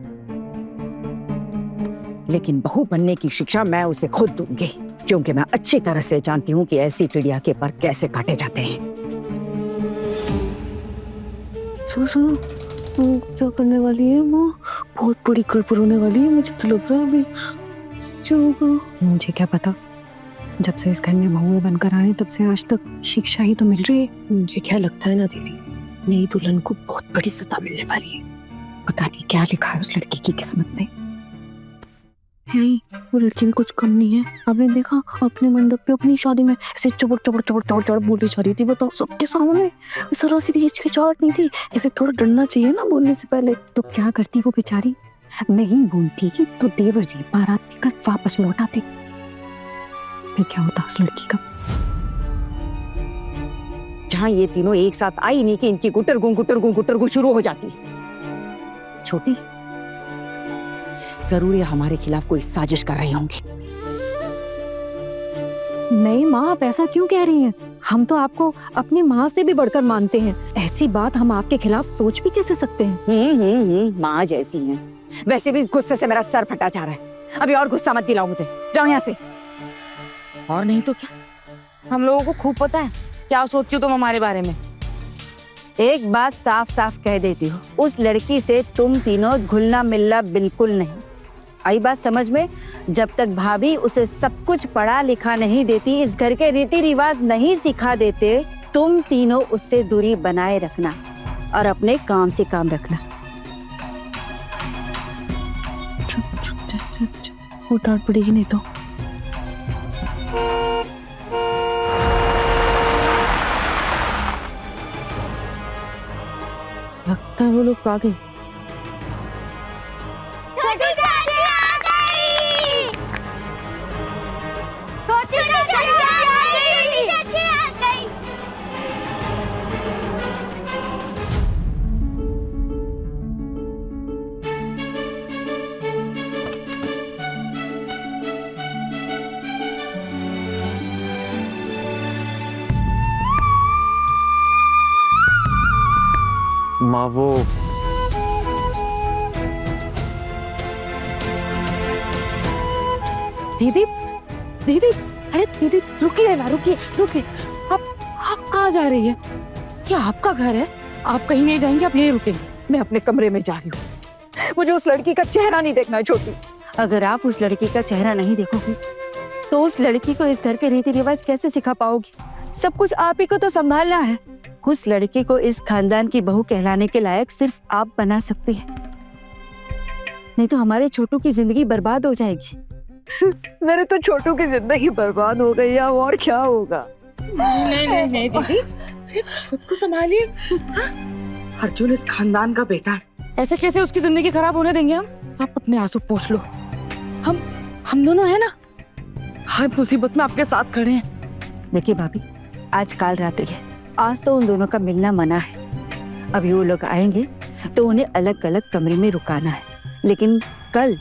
लेकिन बहू बनने की शिक्षा मैं उसे खुद दूंगी, क्योंकि मैं अच्छी तरह से जानती हूं कि ऐसी चिड़िया के पर कैसे काटे जाते हैं। सुनो वो क्या करने वाली है माँ? बहुत बड़ी गड़बड़ होने वाली है, मुझे तो लग रहा है अभी क्या होगा। मुझे क्या पता, जब से इस घर में बहुएं बनकर आए तब से आज तक शिक्षा ही तो मिल रही है। मुझे क्या लगता है ना दीदी, नई दुल्हन को बहुत बड़ी सजा मिलने वाली है। पता नहीं क्या लिखा है उस लड़की की किस्मत में। वो लड़की में कुछ कम नहीं है। आपने देखा अपने मंडप पे अपनी शादी में ऐसे चबड़ चबड़ चबड़ चबड़ चबड़ बोली जा रही थी, बताओ सबके सामने। जरा सी भी हिचकिचाहट नहीं थी, ऐसे थोड़ा डरना चाहिए ना बोलने से पहले। तो क्या करती वो बेचारी, नहीं बोलती तो देवर जी बारात लेकर वापस लौट आते, फिर क्या होता उस लड़की का। जहां ये तीनों एक साथ आई नहीं कि इनकी गुटर गुं शुरू हो जाती। छोटी, जरूर ये हमारे खिलाफ कोई साजिश कर रही होंगी। नहीं माँ, आप ऐसा क्यों कह रही हैं? हम तो आपको अपनी माँ से भी बढ़कर मानते हैं। ऐसी बात हम आपके खिलाफ सोच भी कैसे सकते हैं? माँ जैसी हैं। वैसे भी गुस्से से मेरा सर फटा जा रहा है। अभी और गुस्सा मत दिलाओ मुझे, जाओ यहाँ से। और नहीं तो क्या, हम लोगों को खूब पता है क्या सोचती हो तुम हमारे बारे में। एक बात साफ साफ कह देती हूँ, उस लड़की से तुम तीनों घुलना मिलना बिल्कुल नहीं। आई बात समझ में? जब तक भाभी उसे सब कुछ पढ़ा लिखा नहीं देती, इस घर के रीति रिवाज नहीं सिखा देते, तुम तीनों उससे दूरी बनाए रखना और अपने काम से काम रखना। वो डांट पड़ेगी नहीं तो। लगता है वो लोग आ गए। माँ वो दीदी दीदी, अरे दीदी रुकिए ना, रुकिए। आप कहाँ जा रही है? ये आपका घर है, आप कहीं नहीं जाएंगे, आप यहीं रुकेंगे। मैं अपने कमरे में जा रही हूँ। मुझे उस लड़की का चेहरा नहीं देखना है छोटी। अगर आप उस लड़की का चेहरा नहीं देखोगी तो उस लड़की को इस घर के रीति रिवाज कैसे सिखा पाओगी? सब कुछ आप ही को तो संभालना है। उस लड़की को इस खानदान की बहू कहलाने के लायक सिर्फ आप बना सकती हैं, नहीं तो हमारे छोटू की जिंदगी बर्बाद हो जाएगी। मेरे तो छोटू की जिंदगी बर्बाद हो गई है, और क्या होगा? नहीं दीदी, खुद को संभालिए। अर्जुन इस खानदान का बेटा है, ऐसे कैसे उसकी जिंदगी खराब होने देंगे हम? आप अपने आंसू पोंछ लो। हम दोनों है ना, हर मुसीबत में आपके साथ खड़े हैं। देखिए भाभी, आज काल रात्रि है, आज तो उन दोनों का मिलना मना है। अभी वो लोग आएंगे तो उन्हें अलग अलग कमरे में रुकाना है, लेकिन कल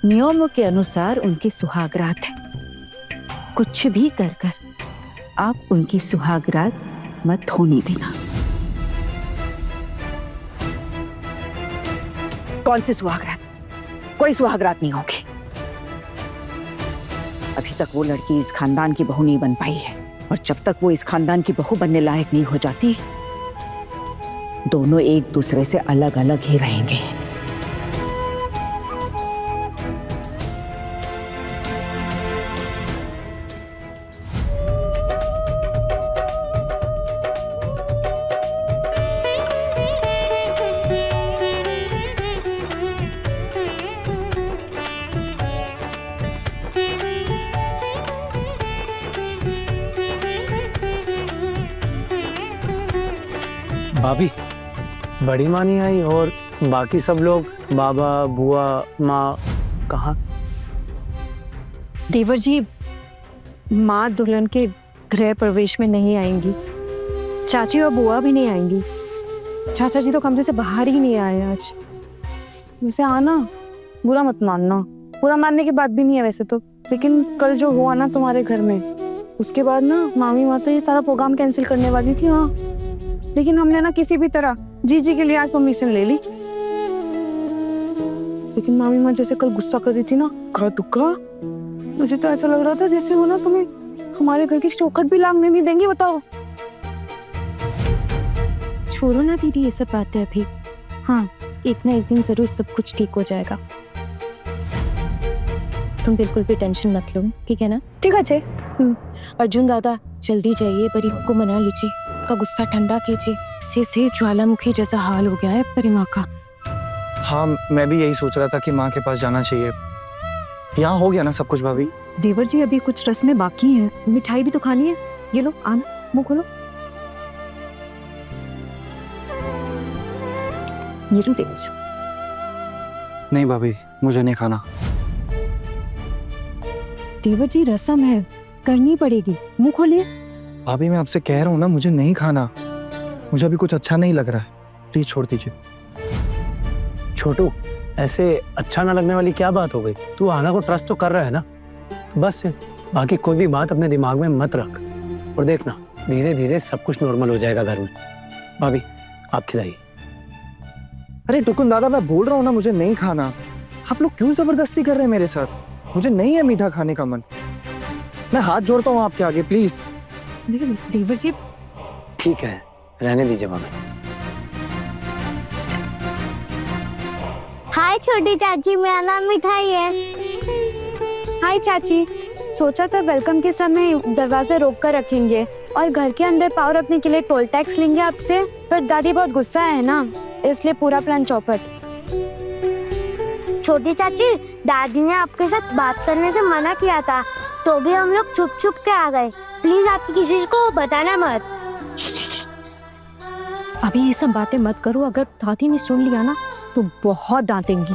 नियमों के अनुसार उनकी सुहागरात है। कुछ भी कर आप उनकी सुहागरात मत होने देना। कौन सी सुहागरात? कोई सुहागरात नहीं होगी। अभी तक वो लड़की इस खानदान की बहू नहीं बन पाई है, और जब तक वो इस खानदान की बहू बनने लायक नहीं हो जाती, दोनों एक दूसरे से अलग अलग ही रहेंगे। भाभी, बड़ी माँ नहीं आई और बाकी सब लोग, बाबा, बुआ, माँ कहाँ? देवर जी, माँ दुल्हन के गृह प्रवेश में नहीं आएंगी, चाची और बुआ भी नहीं आएंगी। चाचा जी तो कमरे से बाहर ही नहीं आए आज। वैसे आना, बुरा मत मानना। बुरा मानने की बात भी नहीं है वैसे तो, लेकिन कल जो हुआ ना तुम्हारे घर में, उसके बाद ना मामी माँ तो ये सारा प्रोग्राम कैंसिल करने वाली थी। हाँ, लेकिन हमने ना किसी भी तरह जीजी के लिए आज परमिशन ले ली। लेकिन मामी माँ जैसे कल गुस्सा कर रही थी ना, का दुक्का, मुझे तो ऐसा लग रहा था जैसे वो ना तुम्हें हमारे घर की चौखट भी लांघने नहीं देंगी। बताओ, छोड़ो ना दीदी ये सब बातें अभी। हाँ, एक ना एक दिन जरूर सब कुछ ठीक हो जाएगा। तुम बिल्कुल भी टेंशन मत लो, ठीक है ना? ठीक है। अर्जुन दादा जल्दी जाइए, परिमा को मना लीजिए, का गुस्सा ठंडा कीजिए। से ज्वालामुखी जैसा हाल हो गया है परिमा का। हाँ, मैं भी यही सोच रहा था कि माँ के पास जाना चाहिए। यहाँ हो गया ना सब कुछ भाभी? देवर जी अभी कुछ रस्में बाकी हैं, मिठाई भी तो खानी है। ये लो, आना, मुंह खोलो। ये लो देवर जी। नहीं भाभी, मुझे नहीं खाना। देवर जी रस्म है, करनी पड़ेगी, मुंह खोलिए। भाभी मैं आपसे कह रहा हूँ ना, मुझे नहीं खाना। मुझे अभी कुछ अच्छा नहीं लग रहा है, प्लीज छोड़ दीजिए। छोटू, ऐसे अच्छा ना लगने वाली क्या बात हो गई? तू आना को ट्रस्ट तो कर रहा है ना, तो बस बाकी कोई भी बात अपने दिमाग में मत रख। और देखना धीरे धीरे सब कुछ नॉर्मल हो जाएगा घर में। भाभी आप खिलाइए। अरे टुकुन दादा, मैं बोल रहा हूँ ना, मुझे नहीं खाना। आप लोग क्यों जबरदस्ती कर रहे हैं मेरे साथ? मुझे नहीं है मीठा खाने का मन। मैं हाथ जोड़ता हूँ आपके आगे, प्लीज। देवर जी ठीक है, रहने दीजिए भाभी। हाय छोटी चाची, मेरा नाम मिठाई है। हाय चाची, सोचा था वेलकम के समय दरवाजे रोक कर रखेंगे और घर के अंदर पाव रखने के लिए टोल टैक्स लेंगे आपसे, पर दादी बहुत गुस्सा है ना, इसलिए पूरा प्लान चौपट। छोटी चाची, दादी ने आपके साथ बात करने से मना किया था, तो भी हम लोग छुप छुप के आ गए। प्लीज आप किसी को बताना मत। अभी ये सब बातें मत करो, अगर दादी ने सुन लिया ना तो बहुत डांटेंगी।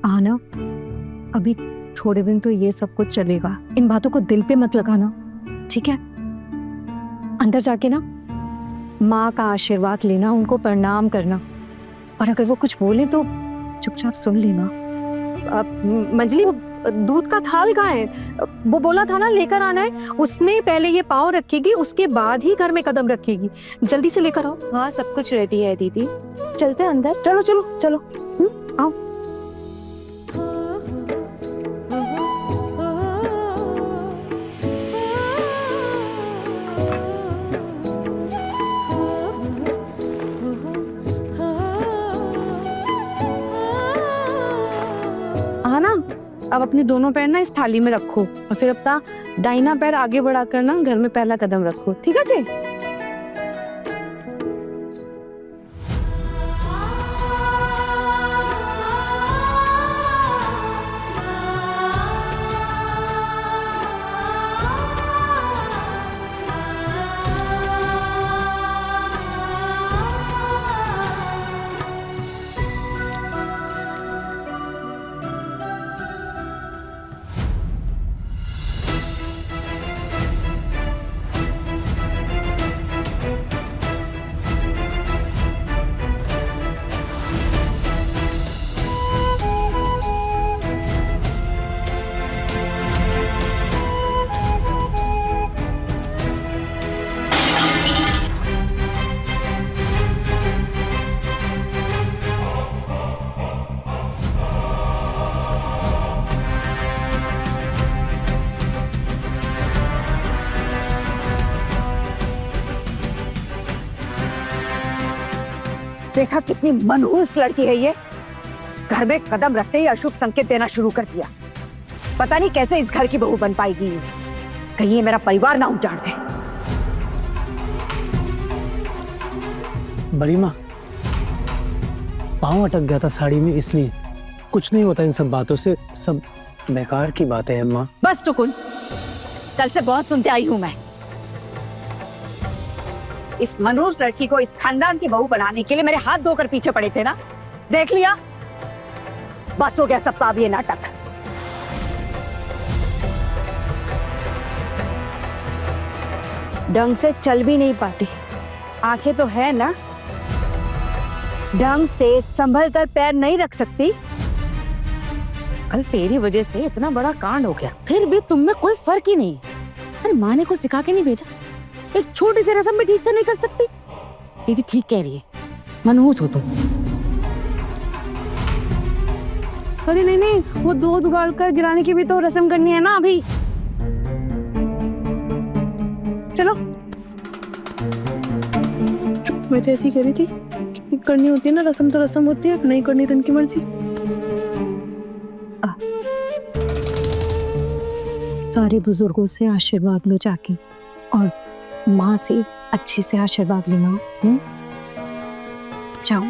आना, अभी थोड़े दिन तो ये सब कुछ चलेगा, इन बातों को दिल पे मत लगाना, ठीक है? अंदर जाके ना माँ का आशीर्वाद लेना, उनको प्रणाम करना, और अगर वो कुछ बोले तो चुपचाप सुन लेना। मंजली, वो दूध का थाल कहाँ है? वो बोला था ना लेकर आना है, उसमें पहले ये पाव रखेगी, उसके बाद ही घर में कदम रखेगी। जल्दी से लेकर आओ। हाँ, सब कुछ रेडी है दीदी, चलते हैं अंदर। चलो चलो चलो, आओ। आना, अब अपने दोनों पैर ना इस थाली में रखो और फिर अपना दाहिना पैर आगे बढ़ाकर ना घर में पहला कदम रखो, ठीक है जी? देखा कितनी मनहूस लड़की है ये। घर में कदम रखते ही अशुभ संकेत देना शुरू कर दिया। पता नहीं कैसे इस घर की बहू बन पाएगी, कहीं ये मेरा परिवार ना उजाड़ दे। बड़ी माँ, पाँव अटक गया था साड़ी में, इसलिए कुछ नहीं होता इन सब बातों से, सब बेकार की बातें हैं माँ। बस टुकुन, कल से बहुत सुनते आई हूं मैं। इस मनहूस लड़की को इस खानदान की बहू बनाने के लिए मेरे हाथ धोकर पीछे पड़े थे ना, देख लिया? बस हो गया सबका अब ये नाटक। ढंग से चल भी नहीं पाती, आंखें तो है ना, ढंग से संभल कर पैर नहीं रख सकती। कल तेरी वजह से इतना बड़ा कांड हो गया, फिर भी तुम में कोई फर्क ही नहीं। अरे माँ ने कुछ सिखा के नहीं भेजा? एक छोटी सी रस्म भी ठीक से नहीं कर सकती? दीदी ठीक कह रही है, मनहूस हो तुम। अरे नहीं नहीं, वो दूध उबाल कर गिराने की भी तो रस्म करनी है ना अभी। मैं तो ऐसी कह रही थी कि करनी होती है ना रस्म तो रस्म होती है, नहीं करनी तो इनकी मर्जी। सारे बुजुर्गों से आशीर्वाद लो जाके, और माँ से अच्छे से आशीर्वाद लेना। जाओ।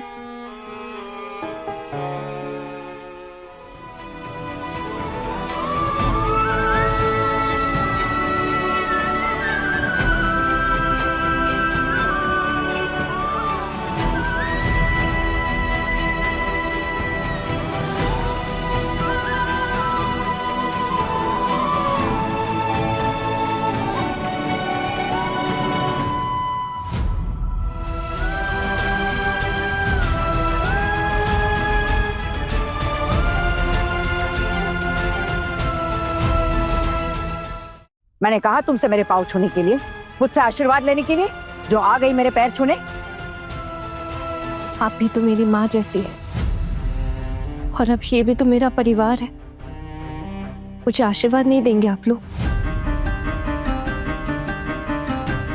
मैंने कहा तुमसे मेरे पाँव छूने के लिए, मुझसे आशीर्वाद लेने के लिए, जो आ गई मेरे पैर छूने। आप भी तो मेरी माँ जैसी है, और अब ये भी तो मेरा परिवार है। मुझे आशीर्वाद नहीं देंगे आप लोग?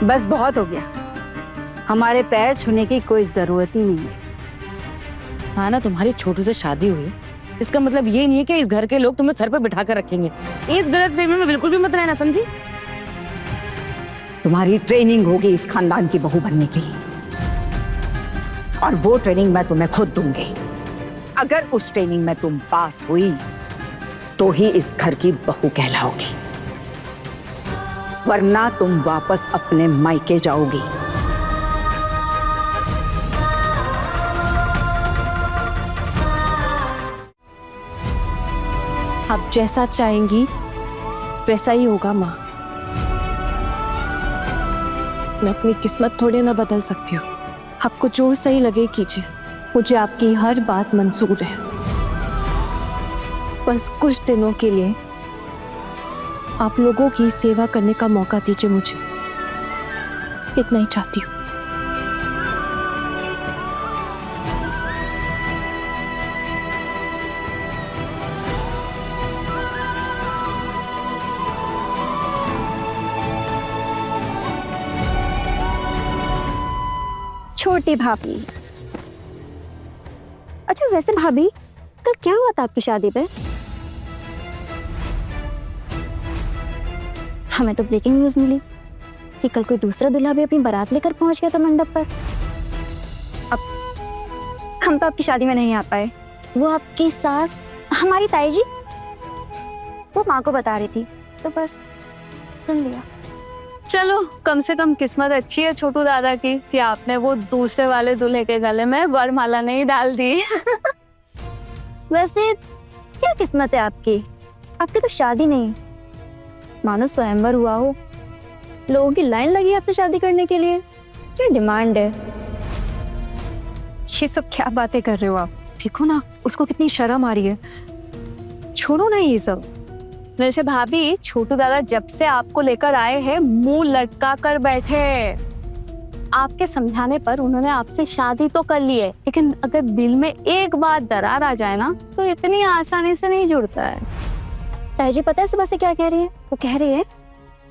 बस बहुत हो गया, हमारे पैर छूने की कोई जरूरत ही नहीं है। हाँ ना, तुम्हारी छोटू से शादी हुई, इसका मतलब ये नहीं है कि इस घर के लोग तुम्हें सर पर बिठा कर रखेंगे। इस गलतफहमी में बिल्कुल भी मत रहना, समझी? तुम्हारी ट्रेनिंग होगी इस खानदान की बहू बनने के लिए, और वो ट्रेनिंग मैं तुम्हें खुद दूंगी। अगर उस ट्रेनिंग में तुम पास हुई तो ही इस घर की बहू कहलाओगी, वरना तुम वापस अपने मायके जाओगी। आप जैसा चाहेंगी वैसा ही होगा माँ। मैं अपनी किस्मत थोड़ी ना बदल सकती हूँ। आपको जो सही लगे कीजिए, मुझे आपकी हर बात मंजूर है। बस कुछ दिनों के लिए आप लोगों की सेवा करने का मौका दीजिए मुझे, इतना ही चाहती हूँ। छोटी भाभी। अच्छा वैसे भाभी, कल क्या हुआ था आपकी शादी पे? हमें तो ब्रेकिंग न्यूज मिली कि कल कोई दूसरा दूल्हा भी अपनी बारात लेकर पहुंच गया था मंडप पर। अब हम तो आपकी शादी में नहीं आ पाए। वो आपकी सास, हमारी ताई जी, वो माँ को बता रही थी, तो बस सुन लिया। चलो, कम से कम किस्मत अच्छी है छोटू दादा की कि आपने वो दूसरे वाले दूल्हे के गले में वरमाला नहीं डाल दी। वैसे क्या किस्मत है आपकी? आपकी तो शादी नहीं, मानो स्वयंवर हुआ हो। लोगों की लाइन लगी आपसे शादी करने के लिए। क्या डिमांड है? ये सब क्या बातें कर रहे हो आप? देखो ना, उसको कितनी शर्म आ रही है। छोड़ो ना ये सब। वैसे भाभी, छोटू दादा जब से आपको लेकर आए हैं मुंह लटका कर बैठे। आपके समझाने पर उन्होंने आपसे शादी तो कर ली है, लेकिन अगर दिल में एक बार दरार आ जाए ना, तो इतनी आसानी से नहीं जुड़ता है। ताई जी पता है सुबह से क्या कह रही है? वो कह रही है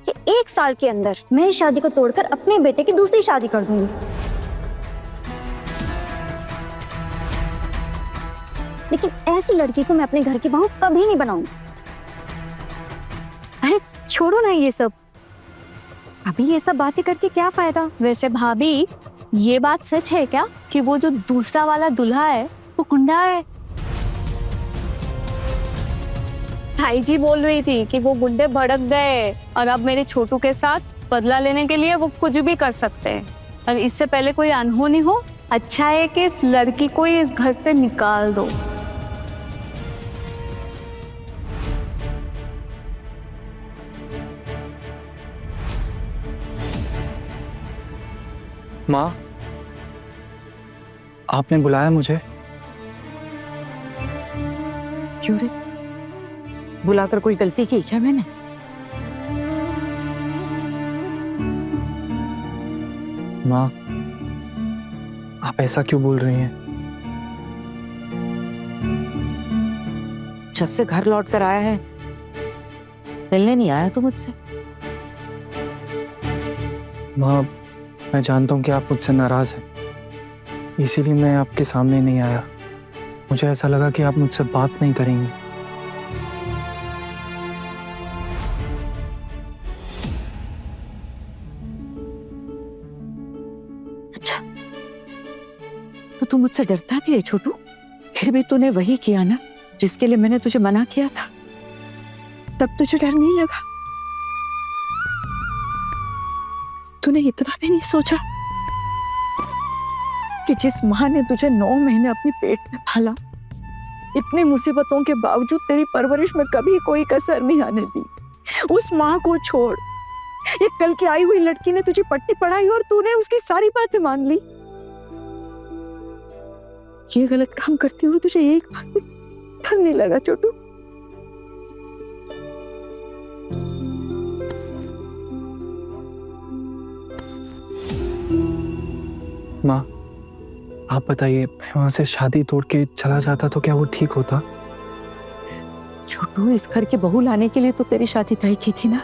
कि 1 साल के अंदर मैं इस शादी को तोड़कर अपने बेटे की दूसरी शादी कर दूंगी। लेकिन ऐसी लड़की को मैं अपने घर की बहू कभी नहीं बनाऊंगी। अरे छोड़ो ना ये सब, अभी ये सब बातें करके क्या फायदा? वैसे भाभी, ये बात सच है क्या कि वो जो दूसरा वाला दूल्हा है वो गुंडा है? ताई जी बोल रही थी कि वो गुंडे भड़क गए और अब मेरे छोटू के साथ बदला लेने के लिए वो कुछ भी कर सकते हैं, और इससे पहले कोई अनहोनी हो। अच्छा है कि इस लड़की को ही इस घर से निकाल दो। माँ, आपने बुलाया मुझे? क्यों रे? बुलाकर कोई गलती की क्या मैंने? माँ, आप ऐसा क्यों बोल रही हैं? जब से घर लौट कर आया है, मिलने नहीं आया तो मुझसे? माँ, मैं जानता हूँ कि आप मुझसे नाराज हैं, इसीलिए मैं आपके सामने नहीं आया। मुझे ऐसा लगा कि आप मुझसे बात नहीं करेंगी। अच्छा, तो तू मुझसे डरता भी है छोटू? फिर भी तूने वही किया ना जिसके लिए मैंने तुझे मना किया था। तब तुझे डर नहीं लगा? तूने इतना भी नहीं सोचा कि जिस माँ ने तुझे 9 महीने अपने पेट में पाला, इतनी मुसीबतों के बावजूद तेरी परवरिश में कभी कोई कसर नहीं आने दी, उस माँ को छोड़ एक कल की आई हुई लड़की ने तुझे पट्टी पढ़ाई और तूने उसकी सारी बातें मान ली। ये गलत काम करते हुए तुझे एक बार भी डर नहीं लगा छोटू? माँ, आप बताइए, मैं वहां से शादी तोड़ के चला जाता तो क्या वो ठीक होता? छोटू, इस घर की बहू लाने के लिए तो तेरी शादी तय की थी ना।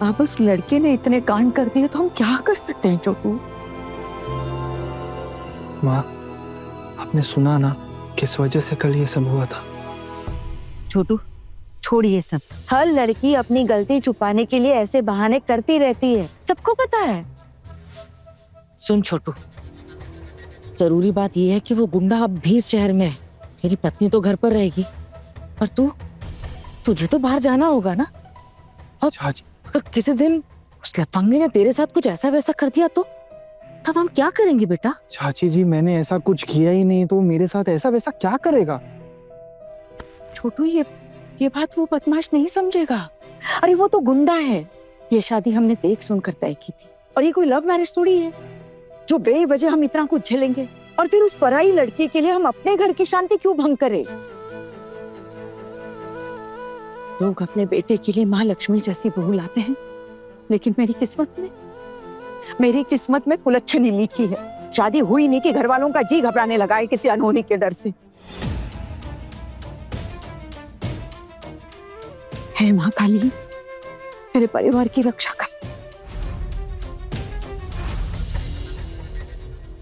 अब उस लड़के ने इतने कांड कर दिए तो हम क्या कर सकते हैं छोटू? माँ, आपने सुना ना किस वजह से कल ये सब हुआ था? छोटू, छोड़िए सब। हर लड़की अपनी गलती छुपाने के लिए ऐसे बहाने करती रहती है, सबको पता है। सुन छोटू, जरूरी बात यह है कि वो गुंडा अब भी शहर में है। तेरी पत्नी तो घर पर रहेगी, पर तुझे तो बाहर जाना होगा ना। और अगर किसी दिन उस लफंगे ने तेरे साथ कुछ ऐसा वैसा कर दिया तो तब हम क्या करेंगे बेटा? चाची जी, मैंने ऐसा कुछ किया ही नहीं, तो मेरे साथ ऐसा वैसा क्या करेगा? छोटू, ये बात वो बदमाश नहीं समझेगा। अरे वो तो गुंडा है। ये शादी हमने देख सुनकर तय की थी, और ये कोई लव मैरिज थोड़ी है जो बेवजह हम इतना कुछ झेलेंगे। और फिर उस पराई लड़की के लिए हम अपने घर की शांति क्यों भंग करें? लोग अपने बेटे के लिए माँ लक्ष्मी जैसी बहू लाते हैं, लेकिन मेरी किस्मत में कुलच्छनी लिखी है। शादी हुई नहीं कि घर वालों का जी घबराने लगा है किसी अनहोनी के डर से। हे माँ काली, मेरे परिवार की रक्षा कर।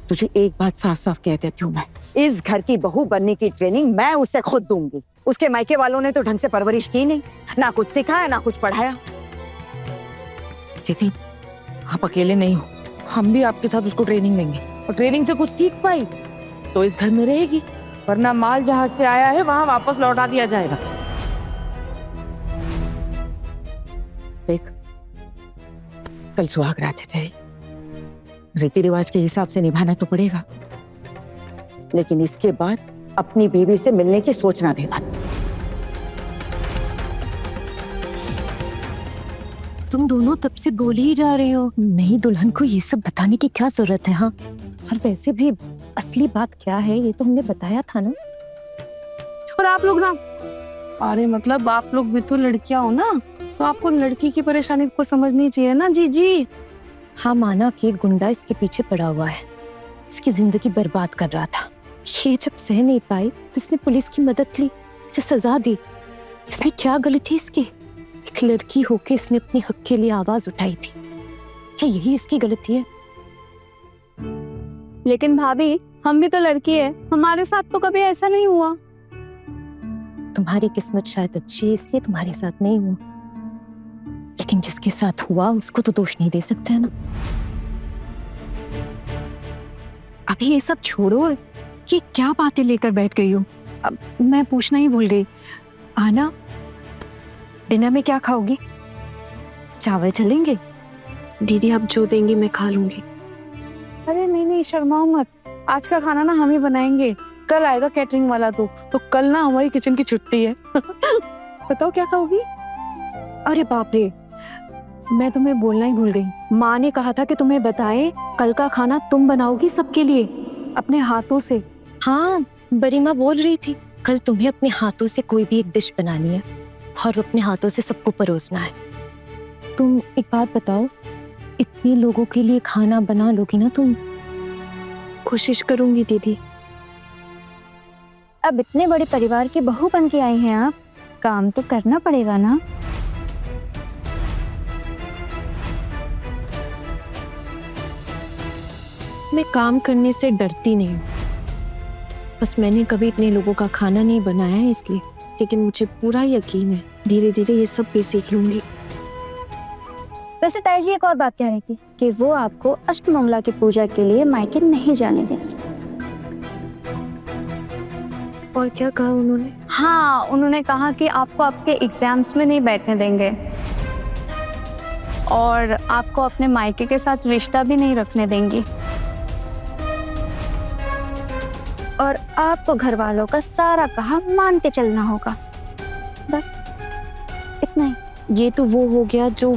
तुझे एक बात साफ साफ कह देती हूँ, मैं इस घर की बहू बनने की ट्रेनिंग मैं उसे खुद दूंगी। उसके मायके वालों ने तो ढंग से परवरिश की नहीं, ना कुछ सिखाया ना कुछ पढ़ाया। दीदी, आप अकेले नहीं हो, हम भी आपके साथ उसको ट्रेनिंग देंगे, और ट्रेनिंग से कुछ सीख पाई तो इस घर में रहेगी, वरना माल जहां से आया है वहां वापस लौटा दिया जाएगा। देख, कल सुहाग रात थे, रीति रिवाज के हिसाब से निभाना तो पड़ेगा, लेकिन इसके बाद अपनी बीवी से मिलने की सोचना भी मत। तुम दोनों तब से बोल ही जा रहे हो, नहीं दुल्हन को ये सब बताने की क्या जरूरत है? हाँ, और वैसे भी असली बात क्या है ये तो हमने बताया था ना। और आप लोग ना, अरे मतलब आप लोग भी तो लड़कियां हो ना, तो आपको लड़की की परेशानी को समझनी चाहिए ना जीजी। हाँ, माना कि गुंडा इसके पीछे पड़ा हुआ है, इसकी जिंदगी बर्बाद कर रहा था। ये जब सह नहीं पाई तो इसने पुलिस की मदद ली, इसे सजा दी। इसमें क्या गलती इसकी? एक लड़की होके इसने अपने हक के लिए आवाज उठाई थी, क्या यही इसकी गलती है? लेकिन भाभी, हम भी तो लड़की है, हमारे साथ तो कभी ऐसा नहीं हुआ। तुम्हारी किस्मत शायद अच्छी है इसलिए तुम्हारे साथ नहीं हुआ, लेकिन जिसके साथ हुआ उसको तो दोष नहीं दे सकते है ना। अभी ये सब छोड़ो, ये क्या बातें लेकर बैठ गई हो? अब मैं पूछना ही भूल गई, आना डिनर में क्या खाओगी? चावल चलेंगे? दीदी आप जो देंगी मैं खा लूंगी। अरे नहीं, शर्माओ मत, आज का खाना ना हम ही बनाएंगे। कल आएगा कैटरिंग वाला, तो कल ना हमारी किचन की छुट्टी है। बताओ क्या खाओगी? अरे बाप रे, मैं तुम्हें बोलना ही भूल गई। माँ ने कहा था कि तुम्हें बताए कल का खाना तुम बनाओगी सबके लिए अपने हाथों से। हाँ, बड़ी माँ बोल रही थी कल तुम्हें अपने हाथों से कोई भी एक डिश बनानी है और अपने हाथों से सबको परोसना है। तुम एक बात बताओ, इतने लोगों के लिए खाना बना लोगी ना तुम? कोशिश करूंगी दीदी। अब इतने बड़े परिवार की बहू बन के आई हैं आप, काम तो करना पड़ेगा ना। मैं काम करने से डरती नहीं हूँ, बस मैंने कभी इतने लोगों का खाना नहीं बनाया है इसलिए। लेकिन मुझे पूरा यकीन है धीरे धीरे ये सब भी सीख लूंगी। वैसे ताई जी एक और बात कह रही थी कि वो आपको अष्टमंगला की पूजा के लिए मायके नहीं जाने देंगे। और क्या कहा उन्होंने? हाँ, उन्होंने कहा कि आपको आपके एग्जाम्स में नहीं बैठने देंगे और आपको अपने मायके के साथ रिश्ता भी नहीं रखने देंगी और आपको घर वालों का सारा कहा मान के चलना होगा। बस इतना ही। ये तो वो हो गया जो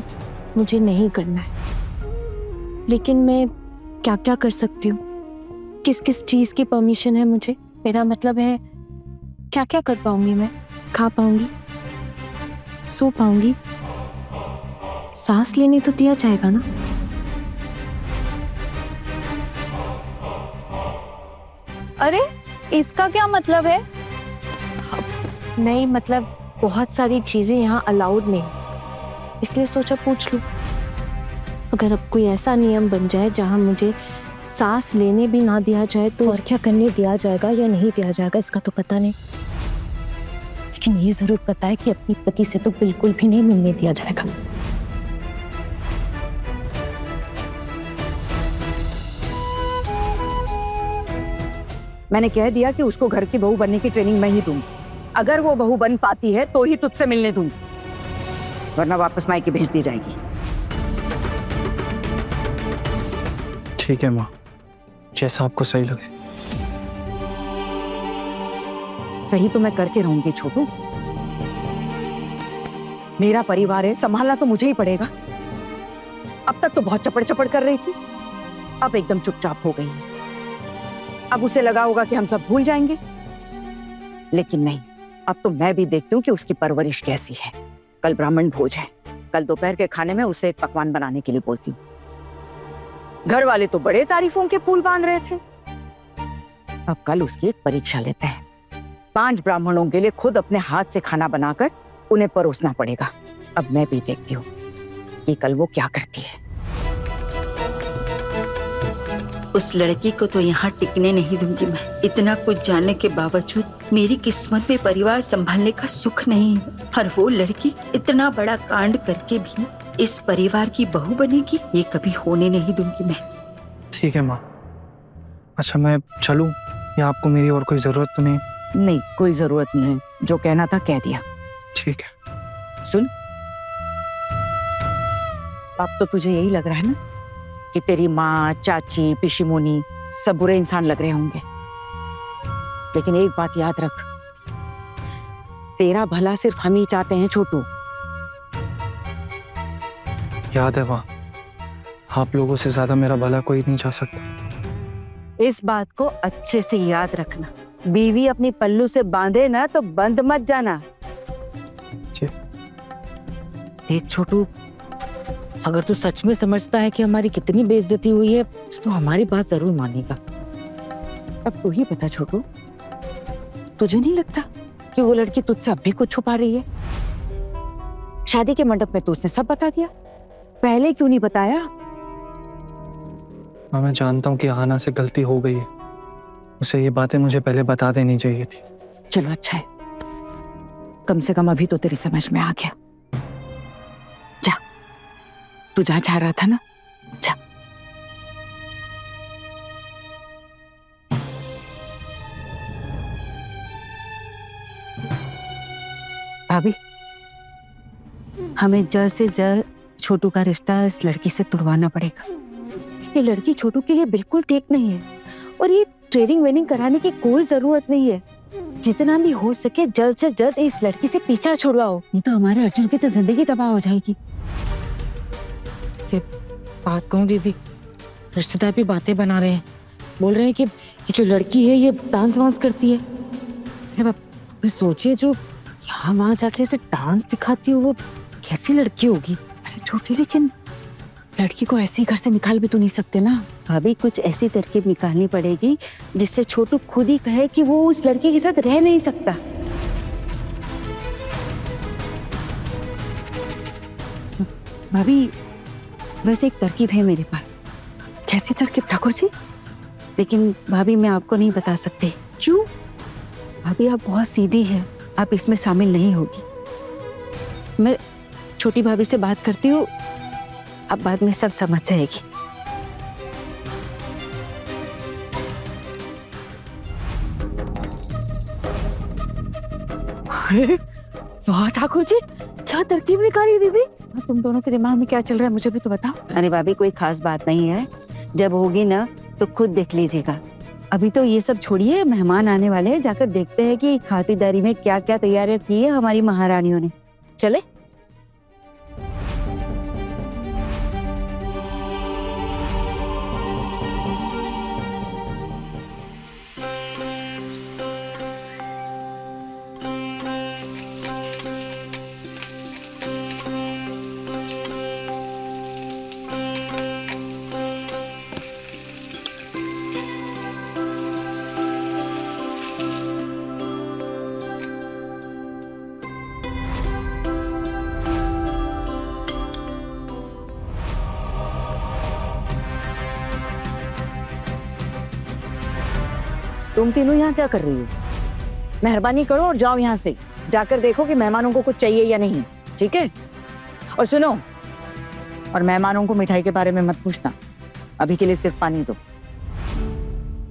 मुझे नहीं करना है, लेकिन मैं क्या क्या कर सकती हूँ? किस किस चीज की परमिशन है मुझे? मेरा मतलब है क्या क्या कर पाऊंगी मैं? खा पाऊंगी, सो पाऊंगी, सांस लेने तो दिया जाएगा ना? अरे इसका क्या मतलब है? नहीं मतलब बहुत सारी चीजें यहाँ अलाउड नहीं, इसलिए सोचा पूछ लूं। अगर अब कोई ऐसा नियम बन जाए जहाँ मुझे सांस लेने भी ना दिया जाए तो। और क्या करने दिया जाएगा या नहीं दिया जाएगा इसका तो पता नहीं, लेकिन ये जरूर पता है कि अपनी पति से तो बिल्कुल भी नहीं मिलने दिया जाएगा। मैंने कह दिया कि उसको घर की बहू बनने की ट्रेनिंग मैं ही दूंगी। अगर वो बहू बन पाती है तो ही तुझसे मिलने दूंगी, वरना वापस मायके भेज दी जाएगी। ठीक है माँ, जैसा आपको सही लगे। सही तो मैं करके रहूंगी छोटू। मेरा परिवार है, संभालना तो मुझे ही पड़ेगा। अब तक तो बहुत चपड़ चपड़ कर रही थी, अब एकदम चुपचाप हो गई है। अब उसे लगा होगा कि हम सब भूल जाएंगे, लेकिन नहीं, अब तो मैं भी देखती हूँ कि उसकी परवरिश कैसी है। कल ब्राह्मण भोज है, कल दोपहर के खाने में उसे एक पकवान बनाने के लिए बोलती हूँ। घर वाले तो बड़े तारीफों के पुल बांध रहे थे, अब कल उसकी एक परीक्षा लेते हैं। 5 ब्राह्मणों के लिए खुद अपने हाथ से खाना बनाकर उन्हें परोसना पड़ेगा। अब मैं भी देखती हूँ कि कल वो क्या करती है। उस लड़की को तो यहाँ टिकने नहीं दूंगी मैं। इतना कुछ जानने के बावजूद मेरी किस्मत में परिवार संभालने का सुख नहीं है, और वो लड़की इतना बड़ा कांड करके भी इस परिवार की बहू बनेगी, ये कभी होने नहीं दूंगी मैं। ठीक है माँ। अच्छा मैं चलूं या आपको मेरी और कोई जरूरत तो नहीं? नहीं, कोई जरूरत नहीं है, जो कहना था कह दिया। ठीक है। सुन, अब तो तुझे यही लग रहा है ना कि तेरी माँ, चाची, पिशिमोनी सब बुरे इंसान लग रहे होंगे, लेकिन एक बात याद रख, तेरा भला सिर्फ हम ही चाहते हैं छोटू। याद है माँ, आप लोगों से ज्यादा मेरा भला कोई नहीं चाह सकता। इस बात को अच्छे से याद रखना। बीवी अपनी पल्लू से बांधे ना तो बंद मत जाना। जी। देख छोटू, अगर तू सच में समझता है कि हमारी कितनी बेइज्जती हुई है तो हमारी बात जरूर मानेगा। अब तू ही बता छोटू, तुझे नहीं लगता कि वो लड़की तुझसे अब भी कुछ छुपा रही है? शादी के मंडप में तो उसने सब बता दिया, पहले क्यों नहीं बताया? हाँ मैं जानता हूँ कि आना से गलती हो गई है, उसे ये बातें मुझे पहले बता देनी चाहिए थी। चलो अच्छा है, कम से कम अभी तो तेरी समझ में आ गया। जा, तू जहाँ चाह रहा था ना, जा। भाभी, हमें जल्द से जल्द छोटू का रिश्ता इस लड़की से तुड़वाना पड़ेगा। ये लड़की छोटू के लिए बिल्कुल ठीक नहीं है और ये ट्रेनिंग वेनिंग कराने की कोई जरूरत नहीं है। जितना भी हो सके जल्द से जल्द इस लड़की से पीछा छुड़वाओ, नहीं तो हमारे अर्जुन की तो जिंदगी तबाह हो जाएगी। से बात कहूँ दीदी, रिश्तेदार भी बातें बना रहे हैं, बोल रहे हैं कि ये जो लड़की है ये डांस वांस करती है। मतलब आप सोचिए, जो यहाँ वहाँ जाके ऐसे डांस दिखाती हो वो कैसी लड़की होगी? अरे छोटी, लेकिन लड़की को ऐसे ही घर से निकाल भी तो नहीं सकते ना। भाभी कुछ ऐसी तरकीब निकालनी पड़ेगी जिससे छोटू खुद ही कहे कि वो उस लड़की के साथ रह नहीं सकता। भाभी, वैसे एक तरकीब है मेरे पास। कैसी तरकीब ठाकुर जी? लेकिन भाभी मैं आपको नहीं बता सकती। क्यों? भाभी आप बहुत सीधी हैं, आप इसमें शामिल नहीं होगी। मैं छोटी भाभी से बात करती हूँ, आप बाद में सब समझ जाएगी। अरे वाह ठाकुर जी, क्या तरकीब निकाली दीदी। तुम दोनों के दिमाग में क्या चल रहा है मुझे भी तो बताओ। अरे भाभी कोई खास बात नहीं है, जब होगी ना तो खुद देख लीजिएगा। अभी तो ये सब छोड़िए, मेहमान आने वाले हैं, जाकर देखते हैं कि खातिरदारी में क्या क्या तैयारियां की है हमारी महारानियों ने। चले? तुम तीनों यहाँ क्या कर रही हो? मेहरबानी करो और जाओ यहाँ से। जाकर देखो कि मेहमानों को कुछ चाहिए या नहीं, ठीक है? और सुनो, और मेहमानों को मिठाई के बारे में मत पूछना, अभी के लिए सिर्फ पानी दो।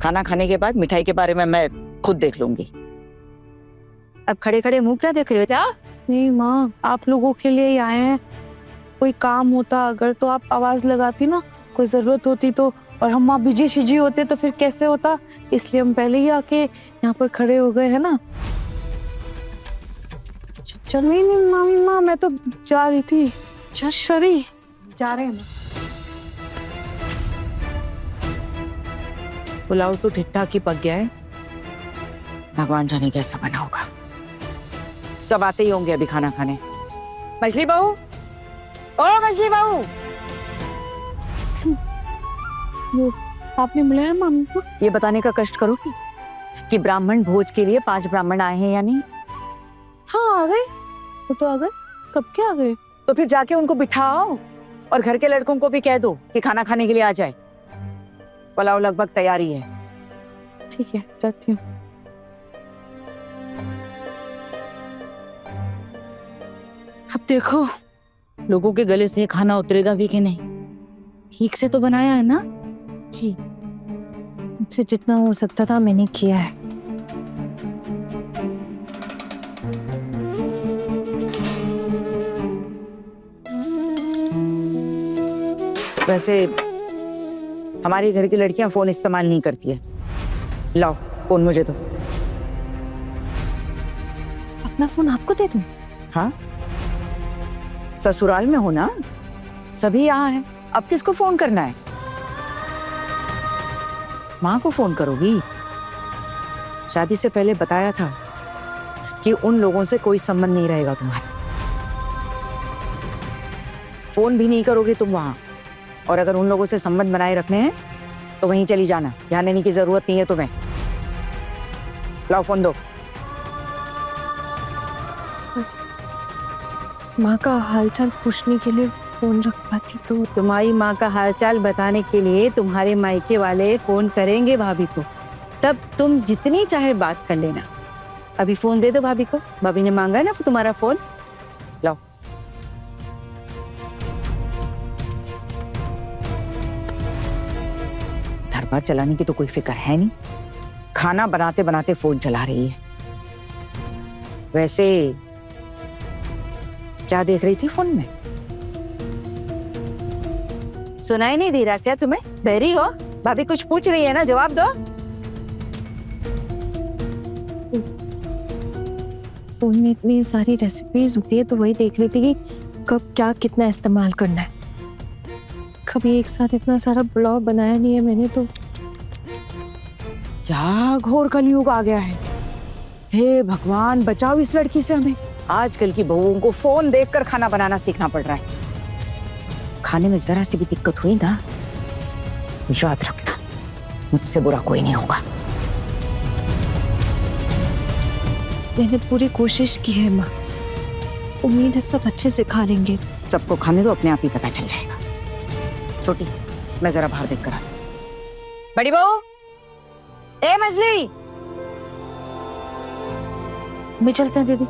खाना खाने के बाद मिठाई के बारे में मैं खुद देख लूंगी। अब खड़े खड़े मुंह क्या देख रहे हो? क्या? नहीं माँ, आप लोगों के लिए ही आए हैं। कोई काम होता अगर तो आप आवाज लगाती ना, कोई जरूरत होती तो, और हम वहाँ बिजी शिजी होते तो फिर कैसे होता, इसलिए हम पहले ही आके यहाँ पर खड़े हो गए है ना। चल नहीं नहीं माँ, मैं तो जा रही थी। शरी जा रहे हैं। पुलाव तो ठीक ठाक ही पक गया है, भगवान जाने कैसा बना होगा। सब आते ही होंगे अभी खाना खाने। मछली बहू, ओ मछली बहू, वो आपने बुलाया मम्मी को? ये बताने का कष्ट करो कि ब्राह्मण भोज के लिए 5 ब्राह्मण आए हैं या नहीं। हाँ आ गए, वो तो आ गए। कब के आ गए? तो फिर जाके उनको बिठाओ और घर के लड़कों को भी कह दो कि खाना खाने के लिए आ जाए। पुलाव लगभग तैयारी है। ठीक है, जाती हूँ। अब देखो लोगों के गले से खाना उतरेगा भी कि नहीं। ठीक से तो बनाया है ना? जी, मुझसे जितना हो सकता था मैंने किया है। वैसे हमारे घर की लड़कियां फोन इस्तेमाल नहीं करती है। लाओ फोन मुझे दो। अपना फोन आपको दे दूं? हाँ, ससुराल में हो ना, सभी यहाँ हैं, अब किसको फोन करना है? माँ को फोन करोगी? शादी से पहले बताया था कि उन लोगों से कोई संबंध नहीं रहेगा तुम्हारा। फोन भी नहीं करोगे तुम वहां, और अगर उन लोगों से संबंध बनाए रखने हैं तो वहीं चली जाना, ध्यान देने की जरूरत नहीं है तुम्हें। लाओ फोन दो। बस माँ का हालचाल पूछने के लिए फोन रखवा थी। तो तुम्हारी माँ का हालचाल बताने के लिए तुम्हारे मायके वाले फोन करेंगे भाभी को, तब तुम जितनी चाहे बात कर लेना। अभी फोन दे दो भाभी को, भाभी ने मांगा है ना तुम्हारा फोन। लाओ। दरबार चलाने की तो कोई फिक्र है नहीं, खाना बनाते बनाते फोन चला रही है। वैसे क्या देख रही थी फोन में? सुनाई नहीं दे रहा क्या तुम्हें? बहरी हो? भाभी कुछ पूछ रही है ना, जवाब दो। फोन में इतनी सारी रेसिपीज होती है तो वही देख रही थी कि कब क्या कितना इस्तेमाल करना है। कभी एक साथ इतना सारा पुलाव बनाया नहीं है मैंने तो। क्या घोर कलयुग आ गया है। हे भगवान, बचाओ इस लड़की से हमें। आजकल की बहुओं को फोन देखकर खाना बनाना सीखना पड़ रहा है। खाने में जरा सी भी दिक्कत हुई ना, याद रखना मुझसे बुरा कोई नहीं होगा। मैंने पूरी कोशिश की है माँ, उम्मीद है सब अच्छे से खा लेंगे। सबको खाने दो, अपने आप ही पता चल जाएगा। छोटी, मैं जरा बाहर देख कर आती हूँ। बड़ी बहू, ए मजली, मैं चलते हैं दीदी।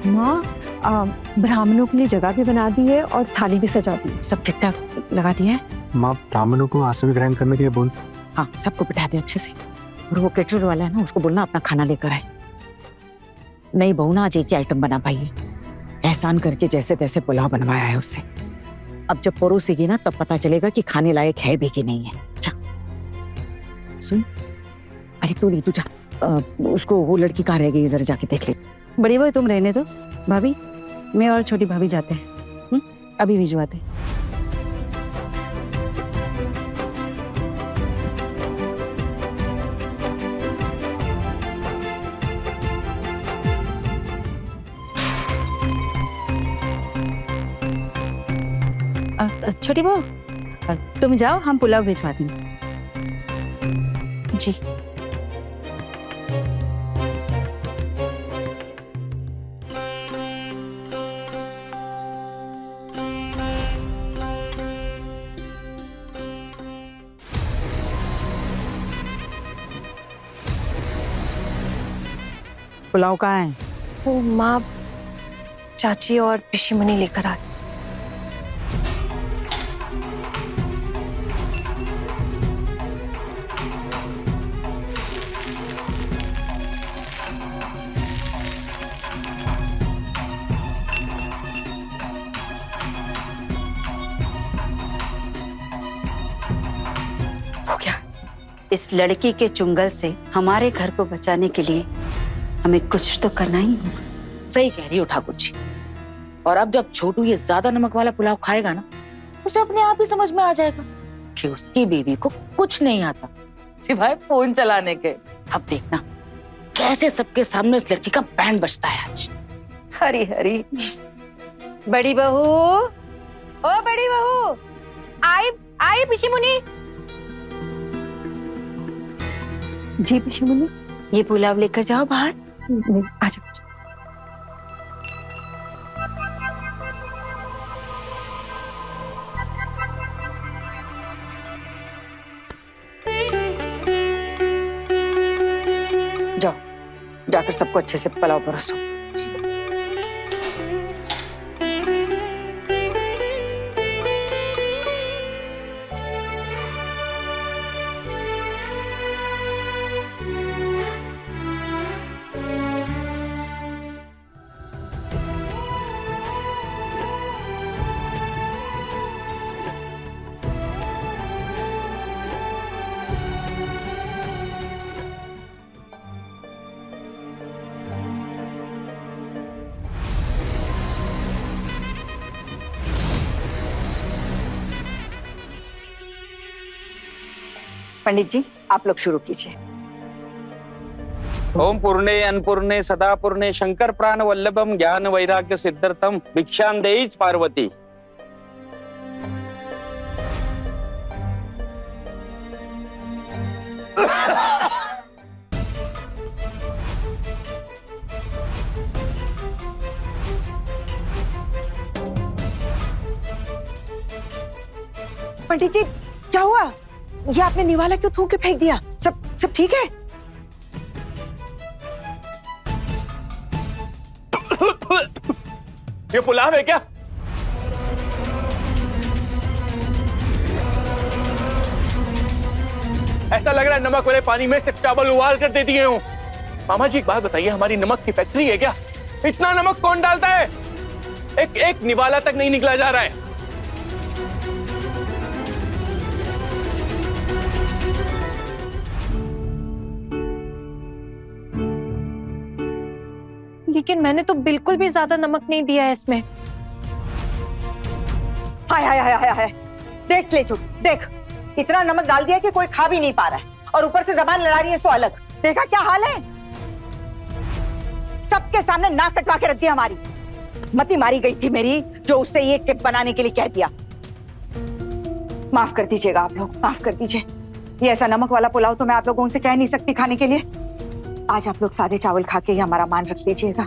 माँ, ब्राह्मणों के लिए जगह भी बना दी है और थाली भी सजा दी है। सब ठीक ठाक लगा दिया है? माँ, ब्राह्मणों को आसन ग्रहण करने के लिए बोल। हाँ, सबको बिठा दे अच्छे से। और वो केटरर वाला है ना, उसको बोलना अपना खाना लेकर आए। नई बहू ना आज एक ही आइटम बना पाई है, एहसान करके जैसे तैसे पुलाव बनवाया है उससे। अब जब परोसेगी ना तब पता चलेगा कि खाने लायक है भी कि नहीं है। जा सुन, अरे तू नहीं, तू जा, उसको वो लड़की कहाँ रह गई जरा जाके देख ले। बड़ी भाई तुम रहने दो, भाभी मैं और छोटी भाभी जाते हैं, अभी भिजवाते। छोटी बहू तुम जाओ, हम पुलाव भिजवा देंगे। जी पुलाव कहाँ है? वो माँ, चाची और पिशीमणि लेकर आए। हो गया। इस लड़की के चुंगल से हमारे घर को बचाने के लिए हमें कुछ तो करना ही होगा। सही कह रही हो ठाकुर जी। और अब जब छोटू ये ज्यादा नमक वाला पुलाव खाएगा ना, उसे अपने आप ही समझ में आ जाएगा कि उसकी बेबी को कुछ नहीं आता सिवाय फोन चलाने के। अब देखना कैसे सबके सामने इस लड़की का बैंड बजता है आज। हरी हरी बड़ी बहू, ओ बड़ी बहू, आई पिशीमुनि। जी पिशीमणि। ये पुलाव लेकर जाओ बाहर। आ जाओ। जाओ जाकर सबको अच्छे से पुलाव परोसो। पंडित जी आप लोग शुरू कीजिए। ओम पूर्णे अन्नपूर्णे सदा पूर्णे शंकर प्राण वल्लभम ज्ञान वैराग्य सिद्धार्थम भिक्षां देहि पार्वती। पंडित जी क्या हुआ? ये आपने निवाला क्यों थूक के फेंक दिया? सब ठीक है? ये पुलाव है क्या? ऐसा लग रहा है नमक वाले पानी में सिर्फ चावल उबाल कर दे दिए हूं। मामा जी एक बात बताइए, हमारी नमक की फैक्ट्री है क्या? इतना नमक कौन डालता है? एक निवाला तक नहीं निकला जा रहा है। लेकिन मैंने तो बिल्कुल भी ज्यादा नमक नहीं दिया है इसमें। हाय हाय हाय हाय हाय, देख ले चुप, देख इतना नमक डाल दिया कि कोई खा भी नहीं पा रहा है और ऊपर से जबान लड़ा रही है सो अलग। देखा क्या हाल है? सबके सामने नाक कटवा के रख दिया हमारी। मती मारी गई थी मेरी जो उससे ये टिप बनाने के लिए कह दिया। माफ कर दीजिएगा आप लोग, माफ कर दीजिए। ये ऐसा नमक वाला पुलाव तो मैं आप लोगों से कह नहीं सकती खाने के लिए। आज आप लोग सादे चावल खा के ही हमारा मान रख लीजिएगा।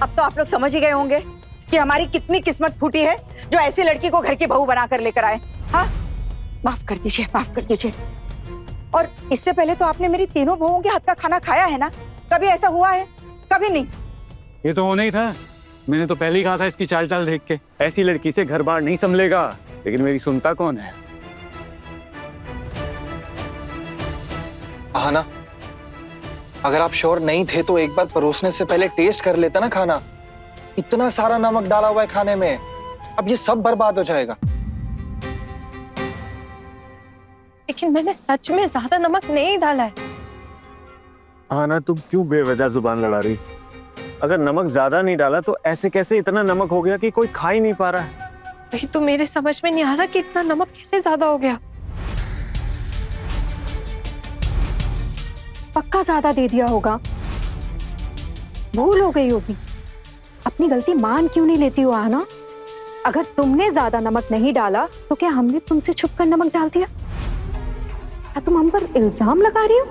अब तो आप लोग समझ ही गए होंगे कि हमारी कितनी किस्मत फूटी है जो ऐसी लड़की को घर की बहू बनाकर लेकर आए। हाँ, माफ कर दीजिए, माफ कर दीजिए। और इससे पहले तो आपने मेरी तीनों बहुओं के हाथ का खाना खाया है ना? कभी ऐसा हुआ है? कभी नहीं। ये तो होना ही था। मैंने तो पहले ही कहा था इसकी चाल चाल देख के, ऐसी लड़की से घर बार नहीं संभलेगा। लेकिन मेरी सुनता कौन है? आहाना, अगर आप श्योर नहीं थे तो एक बार परोसने से पहले टेस्ट कर लेता ना खाना। इतना सारा नमक डाला हुआ है खाने में, अब ये सब बर्बाद हो जाएगा। लेकिन मैंने सच में ज्यादा नमक नहीं डाला है। आना, तुम क्यों बेवजह जुबान लड़ा रही? अगर नमक ज्यादा नहीं डाला तो ऐसे कैसे इतना नमक हो गया कि कोई खा ही नहीं पा रहा है? वही तो मेरे समझ में नहीं आ रहा कि इतना नमक कैसे ज्यादा हो गया। पक्का ज्यादा दे दिया होगा, भूल हो गई होगी। अपनी गलती मान क्यों नहीं लेती हो आना? अगर तुमने ज्यादा नमक नहीं डाला तो क्या हमने तुमसे छुपकर नमक डाल दिया? क्या तुम हम पर इल्जाम लगा रही हो?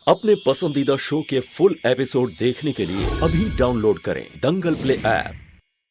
अपने पसंदीदा शो के फुल एपिसोड देखने के लिए अभी डाउनलोड करें दंगल प्ले ऐप।